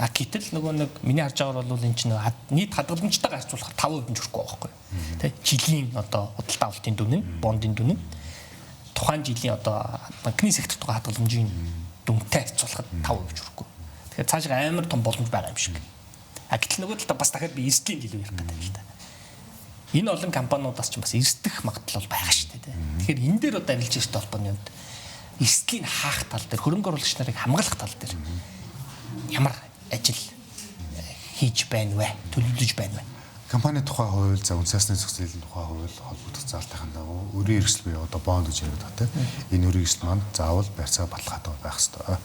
гэтэл нөгөө нэг миний харж байгаагаар бол энэ чинь нийт хадгаламжтайгаа харьцуулахад 5% нь хүрэхгүй байгаа байхгүй. Тэ жилийн одоо худалдаа авалтын дүн нь, бондын дүн нь тухайн жилийн одоо банкны сектортойгоо хадгаламжийн дүнтэй харьцуулахад 5% хүрэхгүй. Тэгэхээр цаашаа амар том боломж байгаа юм шиг. Гэтэл нөгөө талаа бас дахиад би эрсдлийн жилүү ярих гэдэг л да. Энэ олон компаниудаас ч бас эрсдэх магадлал байгаа шүү дээ. Тэгэхээр энэ дээр одоо арилжаачтай холбооны хувьд эрсдлийг хаах тал дээр хөрөнгө оруулагч нарыг хамгаалах тал дээр ямар ажил хийж байна вэ? Төлөвлөж байна вэ? Компани тухай хууль, за үндэсний зохицуулалтын тухай хууль холбогдох заалтын дагуу өрийн эрсдэл буюу одоо бонд гэж яриад байгаа тийм. Энэ өрийн эрсдэл маань заавал барьцаа баталгаатай байх ёстой.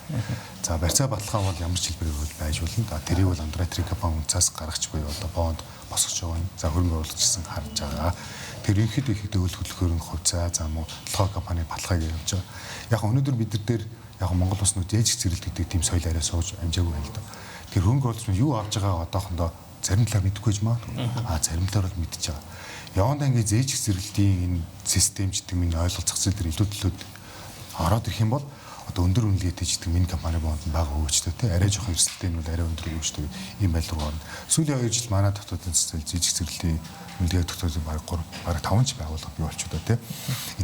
За барьцаа баталгаа бол ямар ч хэлбэрээр байж болно. За тэрийг бол underwriting компани үнцаас гаргач буюу одоо бонд босгож байгаа юм. За хөрөнгө оруулагчсан харж байгаа. Тэр ихэд үйл хөдлөхөөрийн хувьцаа за мөн толгой компани баталгааг явуулж байгаа. Яг өнөөдөр бид нар дээр яг Монгол улс нөө зээлж зэрэлт гэдэг тийм соёл арай сууж амжаагүй байл да. Тэр хөрөнгө оруулагч юу авж байгаа одоохондоо зарим талаар мэдэхгүй ч маа. Зарим талаар бол мэдчихэж байгаа. Яванд ангийн зээж зэрэлтийн энэ систем ч гэдэг минь ойлголт зах зээл дээр илүү төлөөд ороод ирэх юм бол одоо өндөр үнэлгээтэй ч гэдэг минь компани бонд нь бага хөвчтэй те арай жоохон эрсдэлтэй нь бол арай өндөр хөвчтэй ийм байл руу орно. Сүүлийн 2 жил манай дотоодын зах зээл зээж зэрэлтийн үнэлгээ тогтоож баг 5 ч байгууллага бий болчихдоо те.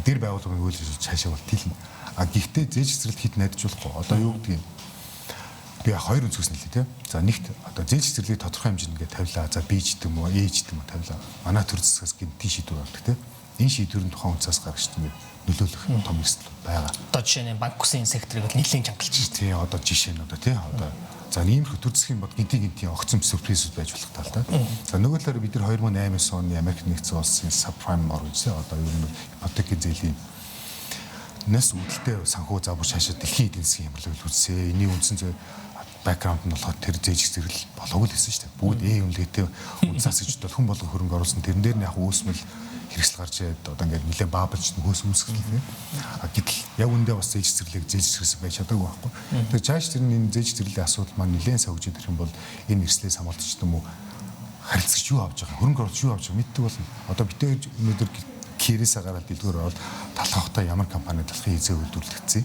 Эдгээр байгууллагын үйл ажиллагаа цаашаа бол тэлнэ. Гэхдээ зээж зэрэлт хит найдажуулахгүй. Одоо юу гэдгийг тэгээ хоёр өнцгөөс нь л тийм. За нэгт одоо зээлж зэрлийг тодорхой хэмжээнд ингээд тавилаа. За B ч гэдэг юм уу, A ч гэдэг юм уу тавилаа. Манай төр засгаас гинти шийдвэр гаргадаг тийм. Энэ шийдвэрийн тухайн үнцээс гаргаж тийм нөлөөлөх том эрсдэл байгаа. Одоо жишээ нь банк үсгийн секторыг бол нэлээд чангалж байна. Тийм одоо жишээ нь одоо тийм. Одоо за иймэрхүү төр засгийн бод гинти огцон сюрпризүүд байж болох тал та. За нөгөө талаар бид нар 2008 оны Америк нэгдсэн улсын subprime mortgage одоо юу нэг ипотекийн зээлийн нэс үүдэлтэй санхүү зав шашаа дэлхийн эдийн засгийн хямралыг үүсээ. Эний үндсэн зөв бэкграунд нь болохоор тэр зээж зэрэл болоогүй л хэлсэн шүү дээ. Бүгд үнэлгээтэй үнцаас гэж бол хүн болон хөрөнгө оруулсан тэрэн дээр нь яг үүсмэл хэрэгсэл гарч ирээд одоо ингээд нэлээд баабалж нөхөөс үүсгэл. Гэтэл яг үндэ бас зээж зэрлийг зээж зэрэс байж чадаагүй байхгүй. Тэгэхээр цааш тэр энэ зээж зэрлийн асуудал маань нэлээд савж идэх юм бол энэ эрслээс хамгаалч юм уу харилцагч юу авч байгаа хөрөнгө оруулагч юу авч байгаа мэддэг болно. Одоо битээ өнөөдөр кирээсээ гараад дэлгүүр ороод талхахтаа ямар компани талхын хизээ үйлдвэрлэгдсэн.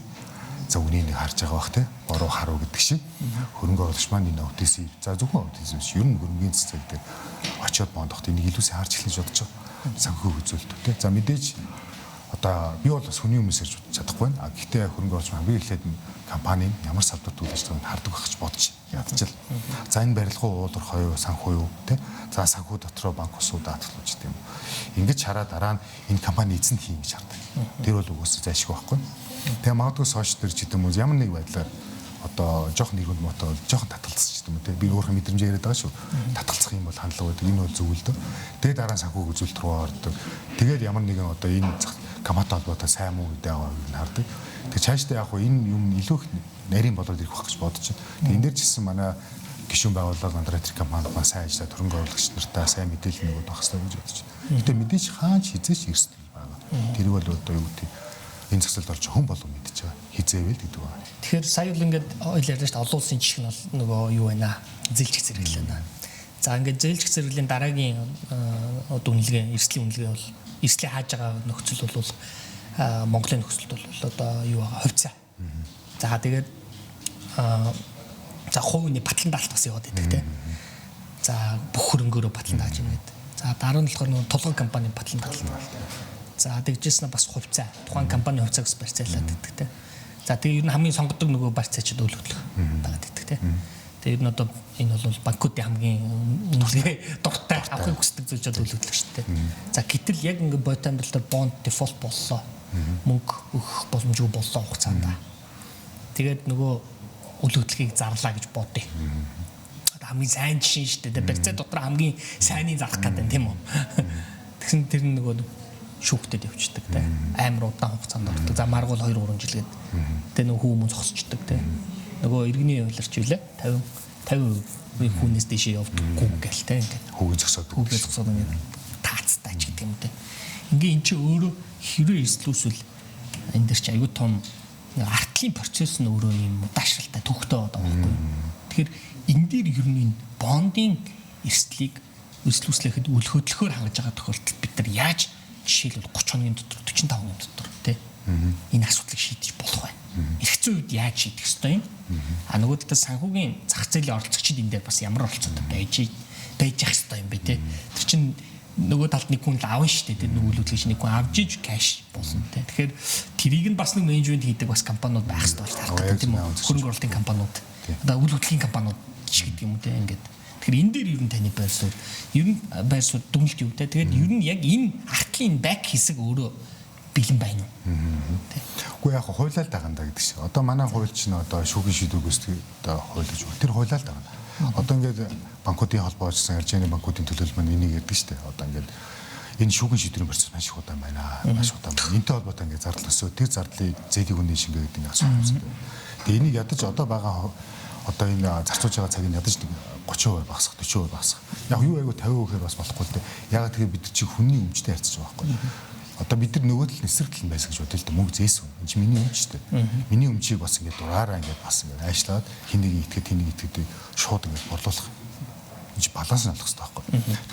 За үнийг нэг харж байгаа бах те бороо харуу гэдэг шиг хөрөнгө оруулагч маань энэ OTC за зөвхөн OTC биш ер нь хөрөнгөний цэцэг дээр очиод бондохт энийг илүүсээ харж эхлэж бодож байгаа санхүү үзүүлэлт те за мэдээж одоо би бол бас хүний хүмүүс ирж чадахгүй байна. Гэхдээ хөрөнгө оруулагч маань би эхлээд компани ямар салбарт үйлдвэрлэж байгааг хардаг байх гэж бодож ядчил. За энэ барилгын уулуурх хоёроо санхүү юу те за санхүү дотроо банк усуудаа татгалж гэдэг юм. Ингэж хараа дараа нь энэ компани эзэнд хийн гэж хардаг. Тэр бол угсаа зайшгүй байхгүй. Тэгээ магадгүй сошиал дээр ч гэдэг юм уу ямар нэг байдлаар одоо жоохон нэрвэн мотоо жоохон татгалцчих гэдэг юм те би өөрхөн мэдрэмж яриад байгаа шүү. Татгалцах юм бол хандлага байдаг. Энэ бол зөв л дөө. Тэгээ дараа нь санхүү үзүүлэлт рүү ордог. Тэгээд ямар нэгэн одоо энэ компани холбоотой сайн муу гэдэг авааг нь хардаг. Тэгээ цаашдаа яг хуу энэ юм илүү их нарийн болоод ирэх байх гэж бодож байна. Тэгээ энэ дээр ч гэсэн манай гишүүн байгууллага underwriting компани маань сайн ажиллаад хөрөнгө оруулагч нартаа сайн мэдээлэл нөгөөд байх хэрэгтэй гэж бодож байна. Гэтэ мэдээж хаач хизээч эрсдэл байгаа. Тэр бол одоо юу гэдэг энэ зохицолд орж хүн болов мэдчихэж байгаа. Хизээвэл гэдэг байна. Тэгэхээр сая бол ингээд ойл ярьж та олон улсын жишг нь бол нөгөө юу байна? Зээлжих зэрэглэл байна. За ингээд зээлжих зэрэглийн дараагийн үнэлгээ, эрсдлийн үнэлгээ бол эрсдлийг хааж байгаа нөхцөл бол Монголын нөхцөлд бол одоо юу байгаа? Хувьцаа. За тэгээд за хувийн батлан даалт бас яваад байдаг тийм. За бүх хөрөнгөөрөө батлан дааж байна гэдэг. За дараа нь болохоор нөгөө тулгын компани батлан даалт. За тэгжсэн нь бас хувьцаа. Тухайн компани хувьцаагс барьцаалаад гэдэг тийм. За тэгээ ер нь хамгийн сонгодог нөгөө барьцаачд үйл хөдлөх байгаад гэдэг тийм. Тэгээ ер нь одоо энэ бол банкуудын хамгийн үнэлгээ дуртай авахыг хүсдэг зүйлж үйл хөдлөх шүү дээ. За гэтэл яг ингээд бодит амьдрал дээр бонд дефолт боллоо. Мөнгө өгөх боломжгүй боллоо хугацаанд. Тэгээд нөгөө үйл хөдлөхийг зарлаа гэж бодъё. Хамгийн сайн жишээ шүү дээ. Барьцаа дотор хамгийн сайныг зарах гэдэг тийм үү. Тэгсэн тэр нөгөө шүүхтэд явчихдаг те амар удаан хугацаанд ордог. За маргуул 2-3 жилгээд тэ нөгөө хүмүүс зогсчдаг те нөгөө иргэний хувьларч үлээ 50% хүнээс дэшээ явдаггүй гээл те ингээд хүүгээ зогсоод ингээд таацтай ч гэдэг юм те ингээ эн чи өөрөө хэрэг эрсдлүүсвэл энэ дэр чи аюу том артлын процесс нь өөрөө юм удаашралтай төвхтэй байгаа байхгүй. Тэгэхээр энэ дээр ер нь бондын эрсдлийг эрсдлүүслэхэд үл хөдлөхөөр хангаж байгаа тохиолдолд бид нар яаж жишээлбэл 30 хоногийн дотор 45 хоногийн дотор тий энэ асуудлыг шийдэж болох байна. Эргэцэн үед яаж шийдэх ёстой юм? А нөгөө талаас санхүүгийн зах зээлийн оролцогчид энэ дээр бас ямар оролцоотой байж явах ёстой юм бэ тий. Тэр чинь нөгөө талд нэг хүн л аавн штэ тий нөгөөлүүлэгч нэг хүн авж иж кэш болно тий. Тэгэхээр тэрийг нь бас нэг менежмент хийдэг бас компаниуд байх ёстой болж харах гэдэг тийм үү? Хөрөнгө оруулалтын компаниуд. Одоо үйл хөдлөлийн компаниуд гэдэг юм үү тий ингээд. Тэгэхээр энэ дээр ер нь таны байр суурь дүгнэлт юу те. Тэгээд ер нь яг энэ артлын бэк хэсэг өөрөө бэлэн байна уу? Үгүй яг хуулиар дагандаа гэдэг шиг. Одоо манай хууль чинь одоо шүүхийн шийдвэргээс одоо хууль гэж байна. Тэр хуулиар дагана. Одоо ингээд банкуудын холбоо очсон аржааны банкуудын төлөөлөл маань энийг ярьдаг шүү дээ. Одоо ингээд энэ шүүхийн шийдвэрийн процесс маш их удаан байна. Маш удаан байна. Энтэй холбоотой ингээд зардал өсөө тэр зардлыг зээлийн хүнний шингээ гэдэг нэг асуудал үүсдэг. Тэгээ энийг ядаж одоо байгаа одоо энэ зарцуулж байгаа цагийг ядаж 30% багасгах, 40% багасгах. Яг юу айгу 50% гэхээр бас болохгүй л дээ. Ягаад тэгэхээр бид чи хүний өмчтэй харьцаж байгаа байхгүй. Одоо бид нар нөгөө тал эсрэг тал байсан гэж бодлоо л дээ. Мөнгө зээсэн. Энэ чи миний өмч шүү дээ. Миний өмчийг бас ингээд дураараа ингээд бас ингээд айшлаад хин нэг итгэдэг шууд ингээд борлуулах. Энэ чи баланс нь олох хэрэгтэй байхгүй.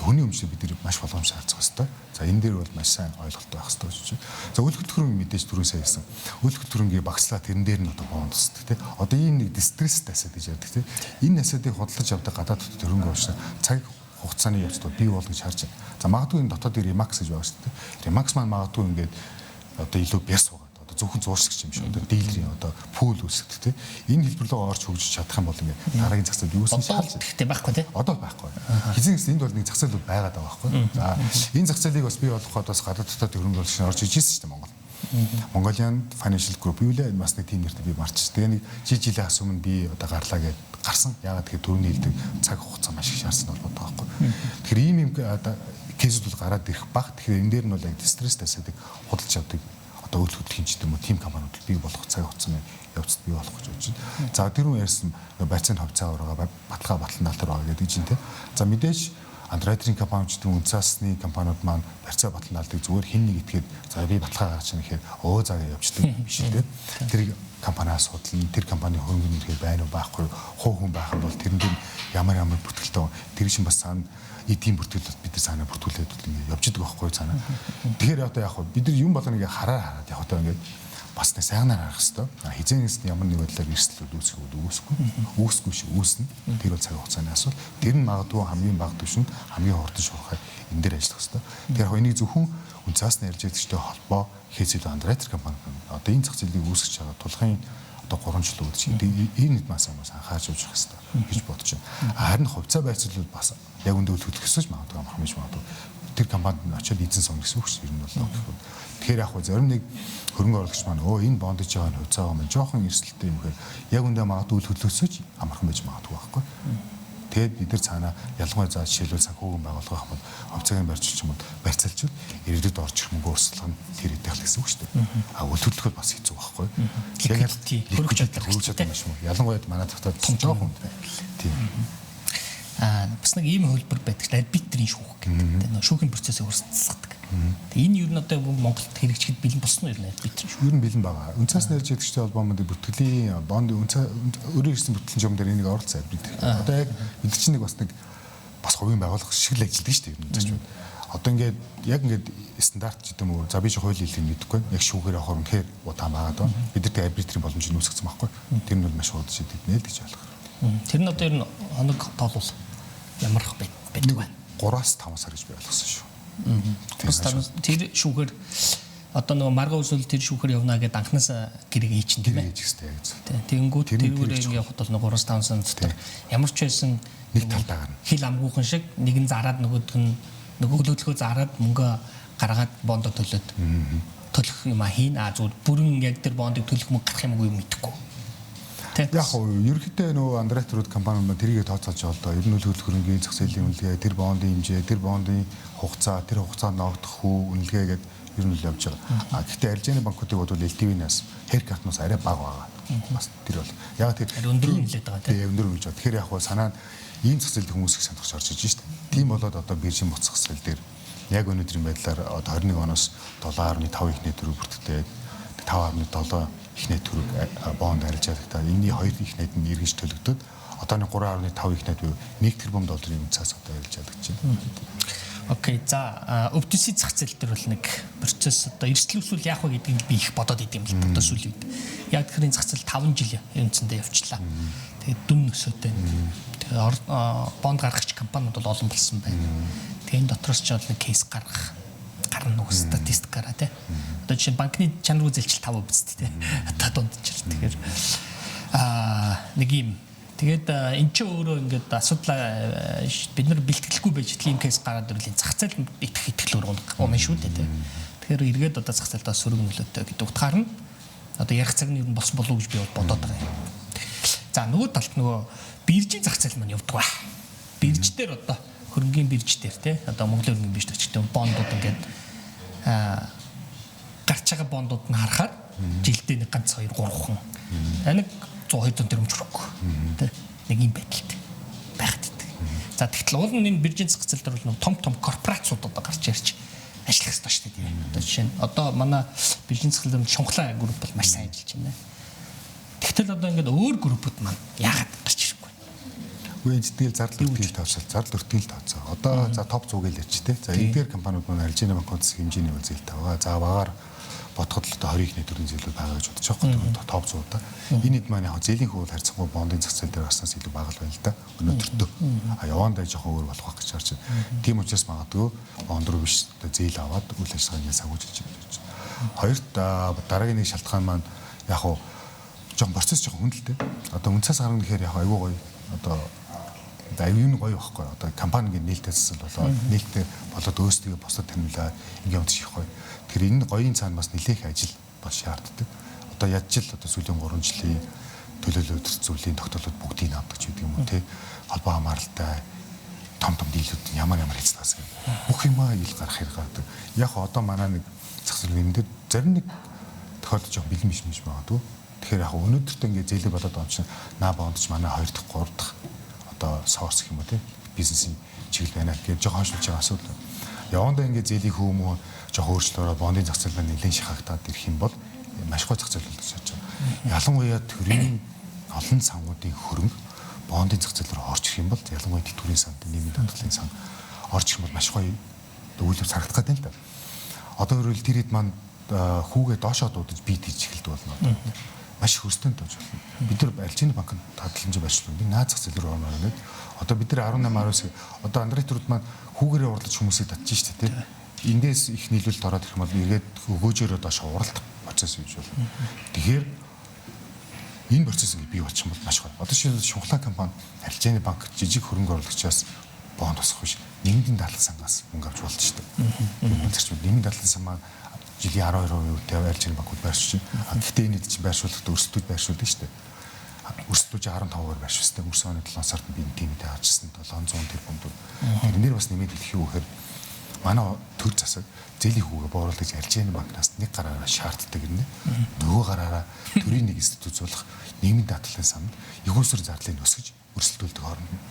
Хүний өмчийг бид нар маш боломжтой харьцах хэрэгтэй. За энэ дээр бол маш сайн ойлголттой байх хэрэгтэй гэж байна. За үйл хөдлөхөрөнгө мэдээж түрүү сайн хэлсэн. Үйл хөдлөхөрөнгөний багслаа тэрэн дээр нь одоо бондсдаг тийм. Одоо ийм нэг дистресс асет гэж ярьдаг тийм. Энэ асетыг хөдөлж авдаг гадаад хөрөнгө оруулагч цаг хугацааны явцдаа бий бол гэж харж байна. За магадгүй энэ дотоод Remax гэж байгаа шүү дээ. Remax маань магадгүй ингээд одоо илүү бяс байгаа. Одоо зөвхөн зууршигч юм шиг одоо дийлрийн одоо пул үүсгдэг тийм. Энэ хэлбэр рүү орж хөгжиж чадах юм бол ингээд дараагийн зах зээл юусэн шалж гэхдээ байхгүй тийм. Одоо байхгүй. Хизээс энд бол нэг зах зээл байгаад байгаа байхгүй. За энэ зах зээлийг бас бий болгоход бас гадаад дотоод хөрөнгө оруулагч орж ижсэн шүү дээ Монгол. Mongolian Financial Group юу лээ бас нэг тийм нэртэй би марч. Тэгээ нэг жилийн асуум нь би одоо гарлаа гэж гарсан. Ягаад тэгэхээр төрөний хэлдэг цаг хугацаа маш их шаардсан бол бодоо байхгүй. Тэгэхээр ийм одоо кейсүүд бол гараад ирэх баг. Тэгэхээр энэ дээр нь бол яг стресс тасдаг худалдаж авдаг одоо үйл хөдлөлийн ч юм уу тим компаниуд бий болох цаг хугацааны явцад бий болох гэж бодож байна. За тэр хүн ярьсан байцааны хавцаа ураагаа баталгаа батлан тал дээр байгаа гэдэг чинь тийм. За мэдээж андеррайтерийн компаниудын үнцаасны компаниуд маань барьцаа батлан талдыг зүгээр хин нэг итгээд за би баталгаа гаргаж чана гэхээр заагаа явждаг биш үү. Тэр компаниас судлан тэр компани хөрөнгө нэрхээр байна уу байхгүй хуу хүн байх юм бол тэрэн дээр ямар бүртгэлтэй тэр шин бас цаана эдийн бүртгэлд бид нар цаана бүртгүүлээд ингэ явждаг байхгүй цаана. Тэгэхээр одоо яг бид нар юм болгоныг хараад яг одоо ингэ бас нэг сайнаар харах хэрэгтэй. Хизээнээс ямар нэг байдлаар эрсдлүүд үүсэхгүй шүү үүснэ. Тэр бол цаг хугацааны асуудал. Тэр нь магадгүй хамгийн бага түвшинд хамгийн хурдан шуурхай энэ дээр ажиллах хэрэгтэй. Тэр яг энийг зөвхөн үнцаас нь ярьж байдагчтай холбоо хийцэл андеррайтер компани одоо энэ зах зээлийг үүсгэж байгаа тулгын одоо 3 жил үүдэж энэ хэд мас анхаарч явж байх хэрэгтэй гэж бодож байна. Харин хувьцаа байцуулбал бас яг өндөө хөдөлгөсөж магадгүй амархан биш магадгүй. Тэр компанид нь очиод эзэн сон гэсэн үг шүү. Ер нь бол тэгэхээр яг зарим нэг хөрөнгө оруулагч маань энэ бондж байгаа нь хувьцаа маань жоохон эрсдэлтэй юм гэхээр яг үндэ магадгүй хөдөлгөсөж амархан байж магадгүй байхгүй. Тэгээд бид нар цаана ялангуяа за жишээлбэл санхүүгийн байгууллага хамт хувьцааг барьж юм бол барьцаалчвал ирээдүйд орж ирэх мөнгө урсгалах нь тэр идэх гэсэн үг шүү дээ. Үйл хөдлөхөд бас хэцүү байхгүй. Яг хөргөж чаддаг юм шиг. Ялангуяа манай дотоод жоохон тийм. Бас нэг ийм хөлбөр байдаг. Арбитрийн шүүх гэдэг. Тэгээ шүүхийн процессыг урсгалдаг. Энэ юу н одоо Монголд хэрэгжихэд бэлэн болсон юм арбитрийн шүүх. Ер нь бэлэн байгаа. Үнцаас нэрж ядагчтай холбоомод бүртгэлийн бондын өөрийн гэсэн бүртгэлийн журам дээр энийг оруулсан арбитр. Одоо яг бид чинь нэг бас хувийн байгууллага шиг л ажилладаг шүү дээ. Ер нь гэж байна. Одоо ингээд стандарт гэдэг юм уу? За би ч хууль хэлийг мэдэхгүй. Яг шүүхээр авах үнэхээр удаан байгаа даа. Бидэрт арбитрийн боломж нь үүсгэсэн байхгүй. Тэр нь бол маш хурд шийдэгдэнэ л гэж ойлгох. Тэр нь одоо ер нь хоног тоолвол ямар байдаг вэ? 3-5 сар гэж би ойлгосон шүү. Тэр шүүхээр одоо нөгөө маргаа усвол тэр шүүхээр явна гэдээ анханаас гэрэг хийчин тийм ээ. Тэгэнгүүт тэрүүрээ ингээ явахд бол 3-5 сар дотор ямар ч байсан нэг талдаа гарна. Хил амгүйхэн шиг нэг нь зараад нөгөөдг нь нөгөөлөлгөө зараад мөнгө гаргаад бондо төлөөд төлөх юм хийн. Зүгээр бүрэн яг тэр бондыг төлөх мөнгө гарах юмгүй мэдэхгүй. Яг ерөнхийдөө нөгөө андеррайтерууд компаниуд тэрийгэ тооцоолж байгаа л доо. Ер нь үйл хөдлөхөрөнгийн зах зээлийн үнэлгээ, тэр бондын хэмжээ, тэр бондын хугацаа, тэр хугацаанд ногдох үү үнэлгээ гэдэг ер нь л явж байгаа. Гэхдээ аржааны банкуудыг бодвол LTV-наас haircut-наас арай бага байгаа. Бас тэр бол яг тэр өндөр нэлээд байгаа тийм. Өндөр нэлж байгаа. Тэгэхээр яг санаа нь ийм зах зээлд хүмүүсийг санахж орж иж шүү дээ. Тийм болоод одоо биржийн буцах зах зээл дээр яг өнөөдрийн байдлаар одоо 21 оноос 7.5 ихний төгрөг бүртгэдэг. 5.7 ихний төгрөг бонд арилж байгаа. Энэний 2 ихнийд нь эргэж төлөгдөд одоо нэг 3.5 ихнийд буюу 1 тэрбум долларын үнцаас одоо арилж байгаа гэж байна. Окей. За өвдөсний зах зээл дээр бол нэг процесс одоо эрсдлүүлсүүл яах вэ гэдгийг би их бодоод идэм л одоо сүүлийн үед. Яг тэрийн зах зээл 5 жил үндсэндээ явчлаа. Тэгээд дүн өсөөтэй. Тэгээд бонд гаргагч компаниуд бол олон болсон байна. Тэгээд энэ дотроос ч бол нэг кейс гарна уу статистикаараа тий. Одоо жишээ нь банкны чанар үзэлжил 5% биз дээ. Одоо дундчил. Тэгэхээр нэг юм. Тэгээд эн чинь өөрөө ингээд асуудал бид нар бэлтгэлгүй байж тийм кейс гараад ирэлийн зах зээл итгэл үнэ шүү дээ тий. Тэгэхээр эргээд одоо зах зээлдээ сөрөг нөлөөтэй гэдэг утгаар нь одоо ярих цаг нь ер нь болсон болов уу гэж би бодоод байгаа юм. За нөгөө талд нөгөө биржийн зах зээл маань явдаг ба. Бирж дээр одоо хөрөнгөний бирж дээр те одоо Монголын хөрөнгөний бирж дээр ч гэдэг бондууд ингээд гарч байгаа бондууд нь харахаар жилдээ нэг ганц 2 3 хан нэг 100 200 төгрөг хүрэх те нэг юм байдалтай байхад идэг. За тэгтэл уул нь энэ биржийн зах зээл дээр бол том корпорацууд одоо гарч ярьж ажиллах хэрэгтэй шүү дээ. Одоо жишээ нь одоо манай биржийн зах зээл дээр шунхлаа групп бол маш сайн ажиллаж байна. Тэгтэл одоо ингээд өөр группууд маань яагаад гарч ирэхгүй. Үгүй тэгэл зардал өртгөл тооцоо. Одоо за топ 100 гээл ярьч те. За эдгээр компаниуд маань арилжааны банкудаас хэмжээний үзэлтэй байгаа. За багаар бодоход л одоо 20 ихний төрлийн зээлүүд байгаа гэж бодож байгаа юм. Топ 100 та. Энэ хэд маань яг зээлийн хөвөл харьцангуй бондын зах зээл дээр гарснаас илүү бага л байна л да. Өнөөдөртөө. Явандаа жоохон өөр болох байх гэж харж байна. Тийм учраас магадгүй бонд руу биш зээл аваад үйл ажиллагааны сагуулж байна. Хоёрт дараагийн нэг шалтгаан маань яг хуу жоохон процесс жоохон хөндлөлтэй. Одоо үнцээс гарна гэхээр яг аюу гоё. Одоо аюу нь гоё байхгүй. Одоо компаниг нээлттэйсэн болоо нээлттэй болоод өөрсдөө босоод танилцаа ингээм унтчих гоё. Тэгэхээр энэ гоёын цаана бас нэлээх ажил бас шаарддаг. Одоо яаж ч л одоо сүүлийн 3 жилийн төлөөлөлт зүйлийн тогтоолууд бүгдийг авдаг ч гэдэг юм уу те. Холбоо хамааралтай том дийлүүд ямар хийцгээс бүх юмаа ил гарах хэрэг гадаг. Яг одоо манай нэг зах зээл энэ дээр зарим нэг тохиолдож байгаа бэлэн биш магадгүй. Тэгэхээр яг өнөөдөртөө ингээд зээлэг болоод байгаа чинь наа бондч манай 2 дахь 3 дахь одоо сорс гэх юм уу те бизнесийн чиглэл байна гэж жоохон хойшлуулж байгаа асуудал. Явандаа ингээд зээлийн хөөмөө жоохон өөрчлөлөөрөө бондын зах зээл маань нэлээд шахагдаад ирэх юм бол маш гой зах зээл болж байгаа. Ялангуяа төрийн олон сангуудын хөрөнгө бондын зах зээл рүү орж ирэх юм бол ялангуяа тэтгэврийн санд нийгмийн даатгалын сан орж ирэх юм бол маш гоё өвлөөр харагдах гэдэг л да. Одоо өөрөөр тэр хэд маань хүүгээ доошоо дуудаж бит хийж эхэлдэг болно. Маш их өрсөлдөөн тооч болно. Бид нар арилжааны банкнд хадгаламжийг байршуулсан. Би наад зах зээл рүү орно гэдэг. Одоо бид нар 18-19 одоо Андретрууд маань хүүгээрээ урлаж хүмүүсийг татчих шүү дээ. Эндээс их нийлүүлэлт ороод ирэх юм бол эргээд өгөөжөөрөө доошоо уралдах процесс хийж болно. Тэгэхээр энэ процесс бий болчих юм бол маш гоё. Одоо жишээлбэл шунхлаа компани арилжааны банк жижиг хөрөнгө оруулагчаас бонд босгох биш. Нийгмийн даатгалын сангаас мөнгө авч болно шүү дээ. Зарчмын нийгмийн даатгалын сан маань жилийн 12% арилжааны банкуд байршиж байна. Гэхдээ энэ хэд чинь байршуулахад өрсөлдөж байршуулдаг шүү дээ. Өрсөлдөж 15%-аар байршуулсан. Өнгөрсөн оны 7 сард би энэ тимтэй авчихсан 700 тэрбум төгрөг. Тэрнэр бас нэмээд хэлэх юу гэхээр манай төр засаг зээлийн хүүгээ бууруулж арилжааны банкнаас нэг гараараа шаарддаг гэнэ. Нөгөө гараараа төрийн нэг институцуулах нийгмийн даатгалын санд эгөөсөр зарлыг өсгөж өрсөлдүүлдэг хооронд нь.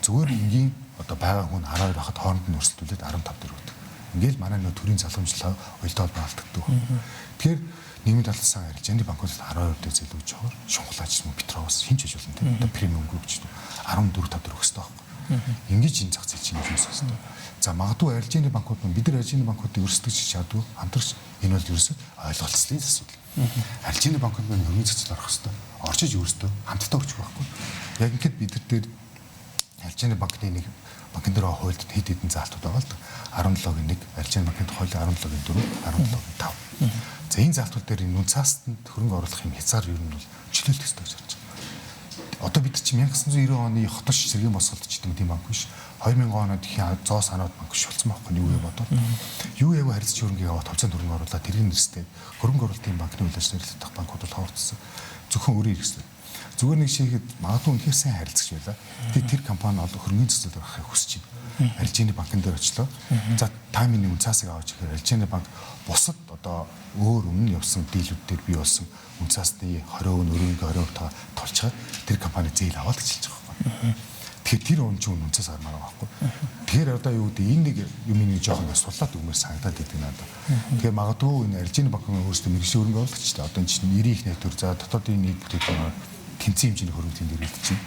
Зүгээр энгийн одоо байгаа хүн 12 байхад хооронд нь өрсөлдүүлээд 15 төгрөг. Ингээл манай нөө төрийн залхамжлал уялдаа холбоолтдог. Тэгэхээр нийгмийн даатгалын сан арилжааны банкудад 12% дээр зээлүүж байгаа. Шунхлаач юм Петровс хинч хийж болно тийм. Одоо премиум групп ч 14 тав төгрөг өстэй байхгүй. Ингэж энэ зах зээл чинь юм өстэй. За магадгүй арилжааны банкуд нь бид нар арилжааны банкуудыг өрсөлдөж чадвал хамтарч энэ бол ерөөсөө ойлголцлын асуудал. Арилжааны банкуд нь хөрөнгөний зах зээл орох хэрэгтэй. Орчиж өөрсдөө хамтдаа өрчих байхгүй. Яг ингээд бид нар дээр арилжааны банкны нэг банкн дээр хуульд хэд хэдэн заалтууд байгаа л да. 17-гийн 1, арилжааны банкнд хуулийн 17-гийн 4, 17-гийн 5. За энэ заалтууд дээр энэ цаастанд хөрөнгө оруулах юм хязгаар ер нь бол чөлөөлт өстэй гэж харж байгаа. Одоо бид чинь 1990 оны хотош сэргийн босголт ч гэдэг тийм банк биш. 2000 оноод их 100 санаад банк биш болсон байхгүй юу вэ бодоод. Юу яагүй харилцаж хөрөнгө аваад товцоонд хөрөнгө оруулаад тэрийн нэрстэй хөрөнгө оруулалтын банкны үйлчлэл хэрэглэх банкуд бол ховорцсон. Зөвхөн өөрийн хэрэгсэл. Зүгээр нэг шийхэд магадгүй үнэхээр сайн харилцаж байла. Тэгээд тэр компани ол хөрөнгөний зах зээл гаргахыг хүсэж байна. Арилжааны банкн дээр очлоо. За таймын нэг цаасыг аваач гэхээр арилжааны банк бусад одоо өөр өмнө явсан дийлүүд дээр бий болсон үнцаасны 20% өрөнгө 20% та тулчаад тэр компани зээл аваад гэж хэлж байгаа байхгүй. Тэгэхээр тэр он чинь үнцээс армаар байгаа байхгүй. Тэгэхээр одоо юу гэдэг энэ нэг юм нэг жоохон суллаад өгмөр санагдаад идэг надад. Тэгэхээр магадгүй энэ арилжааны банкны өөрсдөө мэрэгжлийн хөрөнгө оруулагчтай одоо энэ чинь 90 их найдвар за дотоодын нийт бүтээгдэхүүн тэнцэн хэмжээний хөрөнгө тэн дээр үлдчихэв.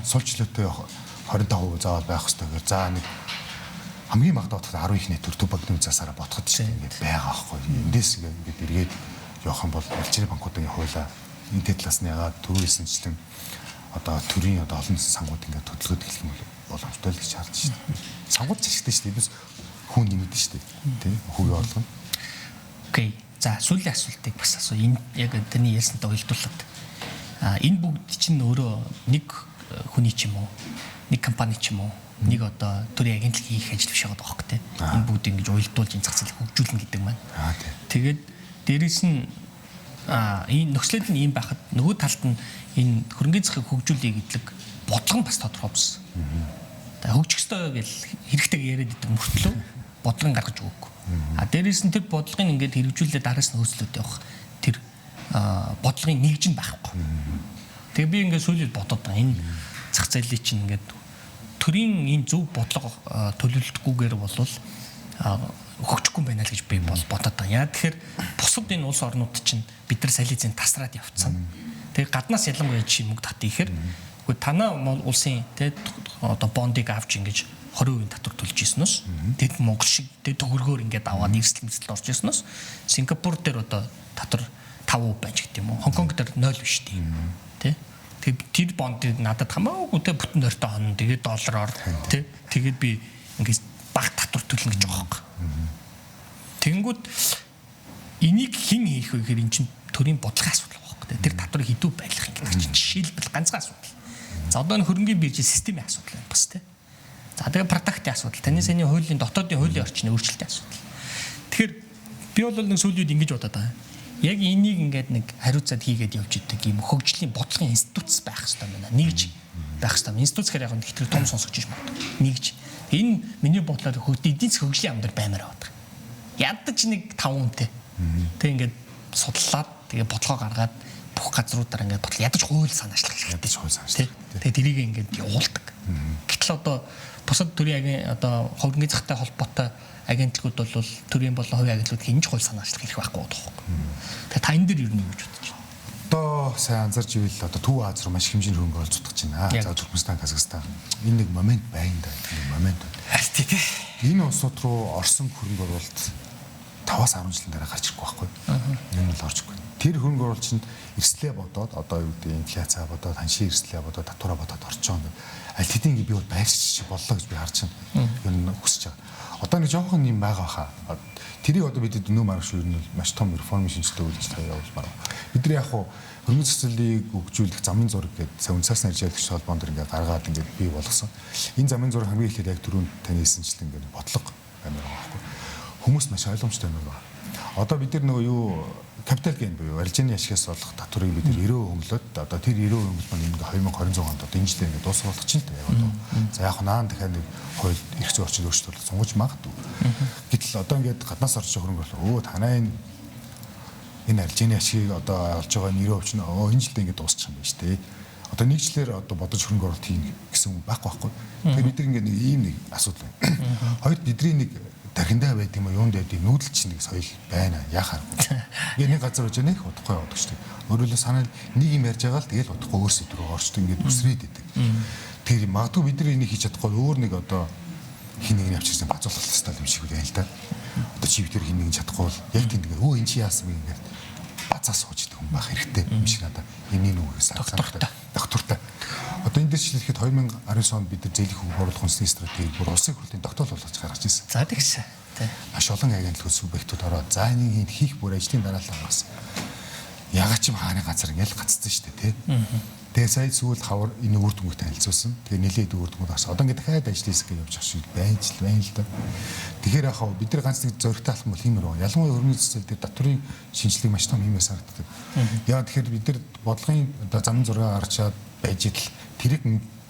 Сулчлаатай 25% заавал байх хэрэгтэй гэхээр за нэг хамгийн багадаа 10 их найдвар төв банкны засаараа бодоход чинь ингээд байгаа байхгүй. Эндээс ингээд эргээд явах юм бол арилжааны банкуудын хуулиа энэ талаас нь ягаад төрүүлсэнчлэн одоо төрийн одоо олон сангууд ингээд хөдөлгөөд эхлэх юм бол боломжтой л гэж харж байна. Сангууд жишгтэй шүү дээ. Бис хүн нэмэгдэн шүү дээ. Тэ хүүгийн орлого. Окей. За сүүлийн асуултыг бас асуу. Энэ яг таны ярьсантай уялдуулаад. Энэ бүгд чинь өөрөө нэг хүний ч юм уу, нэг компани ч юм уу, Нэг одоо төрийн агентлаг хийх ажил биш байгаа байхгүй тий. Энэ бүгд ингэж уялдуулж энэ зах зээлийг хөгжүүлнэ гэдэг маань. Тэгээд дээрэс нь энэ нөхцөлд нь ийм байхад нөгөө талд нь энэ хөрөнгөний засгийг хөгжүүлэе гэдэг бодлого нь бас тодорхой болсон. Хөгжих ёстой гэж хэрэгтэй яриад идэг мөртлөө бодлого гаргаж өгөөгүй. Дээрээс нь тэр бодлогыг ингээд хэрэгжүүлээд араас нь хөөцлөд явах тэр бодлогын нэгж нь байхгүй. Тэгээ би ингээд сүүлийн бодоод байгаа. Энэ зах зээлийн чинь ингээд төрийн энэ зөв бодлого төлөвлөлтгүйгээр болвол хөгжихгүй байна л гэж би бодоод байгаа. Яа тэгэхээр бусад энэ улс орнууд чинь бид нар солилцын тасраад явцсан. Тэгээ гаднаас ялангуяа жишээ мөнгө тат ихээр танаа улсын тэ одоо бондыг авч ингэж 20% татвар төлж ирснээс тэд Монгол шиг тэ төгрөгөөр ингээд аваад эрсдэл мэсдэл орж ирснээс Сингапур дээр одоо татвар 5% байж гэдэг юм уу. Хонконг дээр 0 биш тийм. Тэ. Тэгээд тэр бондыг надад хамаагүй тэ бүтэн ойртой хонно. Тэгээд доллараар тэ. Тэгээд би ингээд баг татвар төлнө гэж байгаа юм. Тэнгүүд энийг хэн хийх вэ гэхээр эн чинь төрийн бодлогын асуудал байхгүй. Тэр татварыг хэдүү байлгах гэдэг чинь жишээлбэл ганцхан асуудал. За одоо энэ хөрөнгөний биржийн системийн асуудал байна бас тийм. За тэгээ продактын асуудал. Таны саяны хуулийн дотоодын хуулийн орчны өөрчлөлтийн асуудал. Тэгэхээр би бол нэг сүүлийн үед ингэж бодоод байгаа. Яг энийг ингээд нэг хариуцаад хийгээд явж идэг юм хөгжлийн бодлогын институт байх хэрэгтэй байна. Нэгж байх хэрэгтэй. Институт гэхээр яг нэг тэр том сонсогч юм байна. Нэгж. Энэ миний бодлоор эдийн засгийн хөгжлийн амдар баймаар байгаа. Ядаж нэг 5 үнэтэй. Тэг ингээд судлаад тэгээ бодлогоо гаргаад бүх газруудаар ингээд бодлоо ядаж хууль санаачлах хэрэгтэй хууль санаачлах. Тэгээ тэрийг ингээд явуулдаг. Гэтэл одоо бусад төрийн одоо хөрөнгөний захтай холбоотой агентлагууд бол төрийн болон хувийн агентлагууд хинж хууль санаачлах хэрэг байхгүй байгаа. Тэгээ та энэ дэр юу гэж бодож байна? Одоо сайн анзарч ивэл одоо Төв Аз руу маш хэмжээний хөрөнгө олж утгаж байна. За Туркменстан, Казахстан. Энэ нэг момент байна да. Энэ момент байна. Тийм. Энэ улсууд руу орсон хөрөнгө оруулалт 5-10 жилийн дараа гарч ирэхгүй байхгүй. Энэ бол орж ирэхгүй. Тэр хөрөнгө оруулалтанд эрслээ бодоод одоо юу гэдэг инфляцаа бодоод ханшийн эрслээ бодоод татвараа бодоод орчоо гэдэг. Аль хэдийн би бол байршиж боллоо гэж би харж байна. Энэ хүсэж байгаа. Одоо нэг жоохон юм байгаа хаа. Тэрийг одоо бид нөө маргааш юу нь маш том реформ шинжилгээ үйлдэж явуулмаар. Бид нар яг хуу хөрөнгөний зохицлыг хөгжүүлэх замын зураг гэдэг сая үнсаасны аржаалагч холбоонд ингээд гаргаад ингээд бий болгосон. Энэ замын зураг хамгийн ихээр яг түрүүнд таны хэлсэнчлэн ингээд бодлого амар байгаа байхгүй. Хүмүүс маш ойлгомжтой байгаа. Одоо бид нар нөгөө юу капитал гейн буюу арилжааны ашигаас олох татварыг бид 90% хөнгөлөөд одоо тэр 90% хөнгөлөлт нь ингээ 2026 онд одоо энэ жилээр ингээ дуусгуулах чинь дээ яг одоо. За яг наан дахиад нэг хууль эрх зүйн орчинд өөрчлөлт сунгаж магадгүй. Гэтэл одоо ингээд гаднаас орж хөрөнгө болоо танаа энэ арилжааны ашигыг одоо олж байгаа 90% чинь энэ жилдээ ингээ дуусчих юм байна шүү дээ. Одоо нэг жилээр одоо бодож хөрөнгө оруулалт хийн гэсэн байхгүй байхгүй. Тэгэхээр бид нар ингээ нэг ийм нэг асуудал байна. Хоёр бидний нэг тархиндаа байд юм уу юунд байд нүүдэлч нэг соёл байна яхаа. Ингээ нэг газар очиж нэг удахгүй явдаг шүү дээ. Өөрөөр санаа нэг юм ярьж байгаа л тэгэл удахгүй өөрсөд рүү орчдөг ингээд үсрээд идэг. Тэр магадгүй бид нар энийг хийж чадахгүй өөр нэг одоо хин нэг явчихсан бацуулах хэрэгтэй юм шиг байна л да. Одоо чи бид тэр хин нэг чадахгүй бол яг тийм нэг өө эн чи яасан бэ ингээд бацаа сууж идэг хүн байх хэрэгтэй юм шиг надаа энэ нүгээс доктортай. Одоо энэ дэс хэлэхэд 2019 онд бид нар зээл хөрөнгө оруулах үндэсний стратеги бүр улсын хурлын тогтоол болгож гаргаж ирсэн. За тэгсэн. Маш олон агентлагууд субъектууд ороод за энийг хийх бүр ажлын дараалал бас ягаад ч юм хааны газар ингээл гацсан шүү дээ тий. Тэгээ сая сүүл хавар энэ үр дүнгийн танилцуулсан. Тэгээ нэлээд үр дүнг бас одоо ингээд дахиад ажил хийсгээ явж ах шиг байна л да. Тэгэхээр яг хаа бид нар ганц нэг зөрөгтэй алхам бол хиймэр байна. Ялангуяа хөрөнгөний зохицол дээр татврын шинжилгээг маш том хиймээр санагддаг. Яа тэгэхээр бид нар бодлогын одоо замын зураг гарчаад байж идэл тэрийг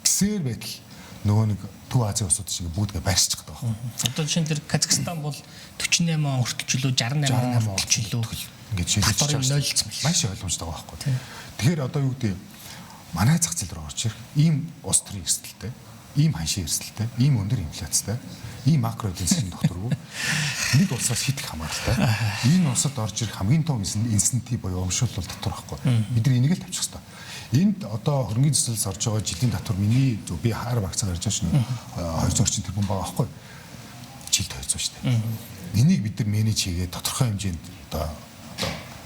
гисээр байтал нөгөө нэг Төв Азийн улсууд шиг бүгдгээ байршиж байгаа байхгүй. Одоо жишээ нь тэр Казахстан бол 48 он хүртэлчилөө 68 он хүртэлчилөө ингээд шийдэж байгаа. Маш ойлгомжтой байгаа байхгүй. Тэгэхээр одоо юу гэдэг манай зах зээл рүү орж ирэх ийм улс төрийн эрсдэлтэй, ийм ханшийн эрсдэлтэй, ийм өндөр инфляцтай, ийм макро эдийн засгийн докторгүй нэг улсаас шийдэх хамааралтай. Энэ улсад орж ирэх хамгийн том инсентив буюу урамшуул бол татвар байхгүй. Бид нар энийг л тавьчих хэрэгтэй. Энд одоо хөрөнгөний зохицолд орж байгаа жилийн татвар миний би хаар багцаар ярьж байгаа шнэ 200 орчим тэрбум байгаа байхгүй. Жилд 200 шүү дээ. Энийг бид нар менеж хийгээд тодорхой хэмжээнд одоо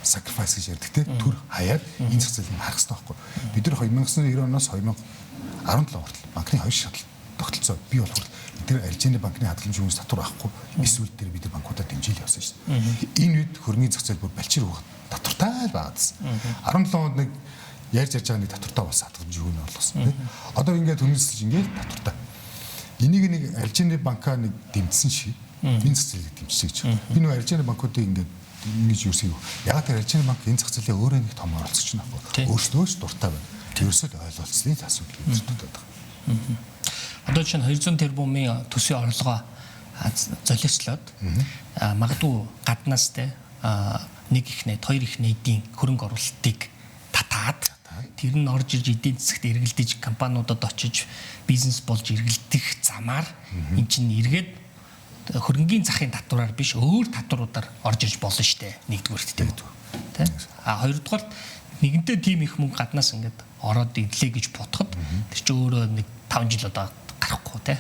sacrifice гэж ярьдаг те төр хаяад энэ зах зээлийг харах хэрэгтэй байхгүй. Бид нар 2090 оноос 2017 хүртэл банкны хоёр шатлал тогтолцоо бий болгох. Бид нар арилжааны банкны хадгаламжийн үнэс татвар авахгүй. Эсвэл тэр бид нар банкудаар дэмжиж явсан шүү дээ. Энэ үед хөрөнгөний зах зээл бүр балчир өгөх татвартай л байгаадсан. 17 онд нэг ярьж байгаа нэг татвартай болсон хадгаламжийн үнэ болгосон. Одоо ингээд хөрөнгөний зах зээл ингээд татвартай. энийг нэг аржины банкаа нэг дэмжсэн шиг энэ зах зээлийг дэмжсэн гэж. Би нөгөө аржины банкуудыг ингээд ингэж юусэн юу. Яг тэр аржины банк энэ зах зээлийн өөрөө нэг том оролцогч нахгүй. Өөрсдөө ч дуртай байна. Тэрсэл ойлголцсны асуудал гэж боддог. Одоо чинь 200 тэрбумын төсвийн орлогоо золиослоод магадгүй гаднаас те нэг их найд хоёр их найдын хөрөнгө оруулалтыг татаад тэр нь орж ирж эдийн засагт эргэлдэж компаниудад очиж бизнес болж эргэлдэх замаар эн чинь эргээд хөрөнгөний захын татвараар биш өөр татваруудаар орж ирж болно штэ нэгдүгüүрт тийм хоёрдугаар нэгэнтээ тийм их мөнгө гаднаас ингээд ороод ирлээ гэж бодоход тэр чинь өөрөө нэг 5 жил одоо гарахгүй те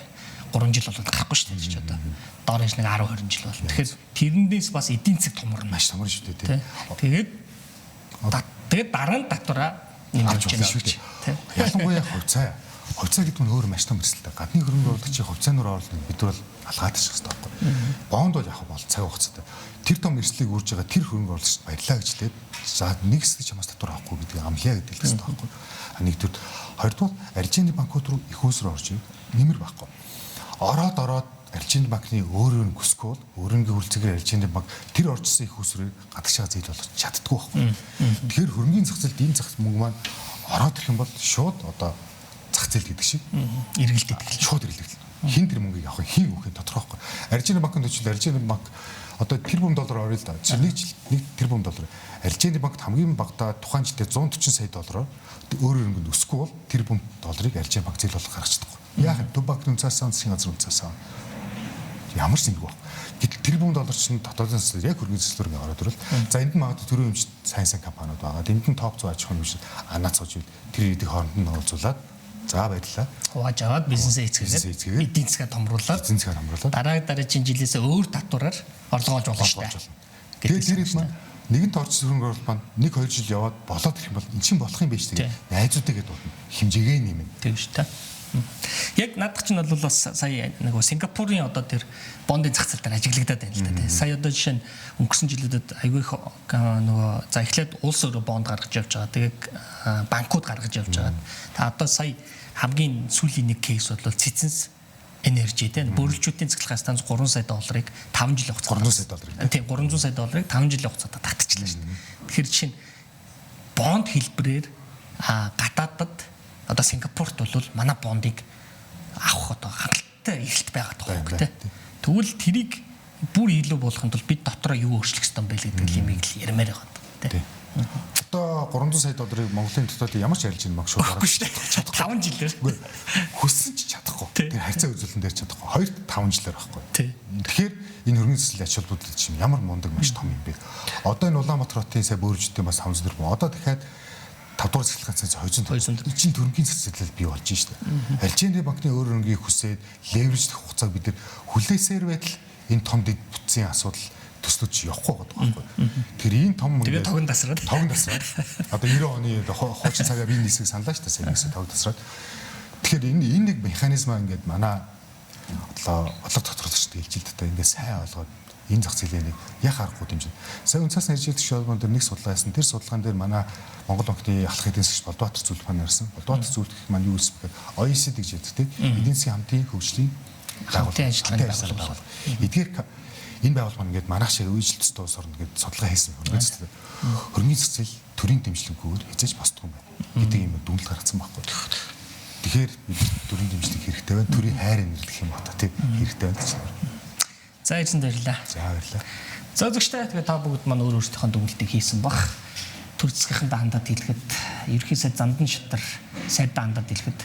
3 жил болоод гарахгүй шүү дээ ч одоо доор ирж нэг 10 20 жил болно. Тэгэхээр тэрнээс бас эдийн засаг томорно маш томор шүү дээ. Тэгээд дараа нь татвараа нэмж байна шүү дээ. Ялангуяа хувьцаа гэдэг нь өөр маш том эрсдэлтэй. Гадны хөрөнгө оруулагчийн хувьцаанаар оруулах бид бол алгаад ашиглах хэрэгтэй байхгүй. Бонд бол яг бол цаг хугацаатай. Тэр том эрсдлийг үүрж байгаа тэр хөрөнгө оруулагчид баярлаа гэж тэгээд за нэг хэсэг чамаас татвар авахгүй гэдгийг амлая гэдэг л хэрэгтэй байхгүй. Нэгдүгээр хоёрдугаар аржины банкуд руу их усроо орж нэмэр байхгүй. Ороод аржины банкны өөрөөр нь хүсэхгүй бол өөрөнгө үйлцэгээр аржины банк тэр оржсон их усрыг гадагшаа зээл болгож чаддгүй байхгүй. Тэгэхээр хөрөнгөний зах зээлд энэ зах мөнгө маань ороод ирэх юм бол шууд одоо зах зээл гэдэг шиг эргэлдээд шууд эргэлдэх. Хин тэр мөнгөийг авах хин өгөх нь тодорхой байхгүй. Аржины банкнд очил аржины банк одоо тэрбум доллар орё л да. Нэг тэрбум доллар. Аржины банкт хамгийн багадаа тухайн жилдээ 140 сая доллараар өөрөөр нь өсөхгүй бол тэрбум долларыг аржины банк зээл болгох гаргаж чадахгүй. Яг нь төв банкны үнцээс засгийн газар үнцээс ямар ч нэг баг. Гэтэл тэрбум доллар чинь дотоодын зэслэр яг хөрөнгөний зэслэр ингээ ороод ирвэл за энд нь магадгүй төрийн өмч сайн компаниуд байгаа. Энд нь топ 100 аж ахуйн хэмжээ анаац сууж тэр эдийг хооронд нь уулзуулаад за баярлалаа. Хувааж аваад бизнесээ эцгээгээд эдийн засгаа томруулаад дараа чинь жилээсээ өөр татвараар орлогоолж болно шүү дээ. Тэгээд тэр их маань нэгэнт орж хөрөнгө оруулалт маань 1-2 жил яваад болоод ирэх юм бол эн чинь болох юм биш тэгээд найзуудыгээд болно. Хэмжээгээ нэмэн. Тийм шүү дээ. Яг наадах чинь бол бас сая нэг Сингапурын одоо тэр бондын зах зээл дээр ажиглагдаад байна л да тийм. Сая одоо жишээ нь өнгөрсөн жилүүдэд аягүй их нөгөө за эхлээд улс өөрөө бонд гаргаж явж байгаа. Тэгээд банкуд гаргаж явж байгаа. Та одоо сая хамгийн сүүлийн нэг кейс бол Цэцэнс энержи тийм. Бүрэлдэхүүнийн цэцлэх станц 3 сая долларыг 5 жилийн хугацаанд 300 сая долларыг тийм 300 сая долларыг 5 жилийн хугацаанд татчихлаа шүү дээ. Тэгэхээр жишээ нь бонд хэлбэрээр гадаадад одоо Сингапурт бол манай бондыг авах одоо хангалттай эрэлт байгаа тоххой тийм. Тэгвэл тэрийг бүр илүү болгохын тулд бид дотроо юу өөрчлөх ёстой юм бэ гэдэг юмыг л ярмаар байгаа тийм. Одоо 300 сая долларыг Монголын дотоод ямар ч арилж банк шууд гаргахгүй шүү дээ. 5 жилээр хүссэн ч чадахгүй. Тэр харьцаа үзүүлэлтэн дээр чадахгүй. 2-5 жилээр байхгүй. Тэгэхээр энэ хөрөнгөний зэслийн ач холбогдол чинь ямар мундаг маш том юм бэ. Одоо энэ Улаанбаатар хотын сая бөөржтэй бас 500 тэрбум. Одоо дахиад 5 дугаар цэцлэх ганцаас 200 чинь төрөнгийн зэслэл бий болж штэ. Аржины банкны өөр хөрөнгийг хүсээд леверижлэх хугацааг бид нар хүлээсээр байтал энэ том дэд бүтцийн асуудал төслөж явахгүй байгаа байхгүй. Тэр энэ том тэгээ тогн тасраад. Одоо 90 оны хуучин цагаар энэ хэсгийг саналаа штэ сайн хэсэг тогн тасраад. Тэгэхээр энэ нэг механизмаа ингээд манай одлого тогтворч ээлжилдэлтэй ингээд сайн ойлгоод энэ зах зээлийн яг аргагүй юм чинь. Сая үнцас нэржүүлэх шалгуун дээр нэг судалгаа хийсэн. Тэр судалгаан дээр манай Монгол банкны ахлах эдийн засгч Болдбаатар Зүлбан нарсан. Болдбаатар Зүлбэх маань юу гэсэн бэ? OECD гэж яддаг тийм. Эдийн засгийн хамтын хөгжлийн байгууллага. Эдгээр энэ байгууллага маань ингээд манайх шиг үйлчлэлт төс орно гэж судалгаа хийсэн. Хөрөнгөний зах зээл төрийн дэмжлэггүйгээр хязгаарч босдгоо юм байна гэдэг юм дүгнэлт гаргасан байхгүй. Тэгэхээр бид төрийн дэмжлэг хэрэгтэй байна. Төрийн хайрыг нэрлэх юм байна тийм хэрэгтэй байна. За эзэн баярлаа. За баярлаа. За зөвштэй тэгээ та бүгд маань өөр өөрсдийнхөө дүгнэлтийг хийсэн баг. Төр засгийнхаа хандаад хэлэхэд ерөнхий сайд Зандан Шатар сайдаа хандаад хэлэхэд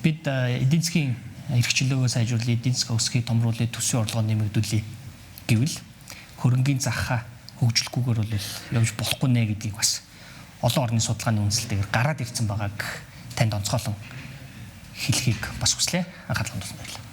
бид эдийн засгийн эрх чөлөөгөө сайжруулах, эдийн засгийн өсгөхийг томруулах, төсвийн орлогоо нэмэгдүүлэх гэвэл хөрөнгөний захаа хөгжлөхгүйгээр бол явж болохгүй нэ гэдгийг бас олон орны судалгааны үндэслэлтэйгээр гараад ирсэн байгааг танд онцгойлон хэлхийг бас хүслээ. Анхаарлаа хандуулсан баярлалаа.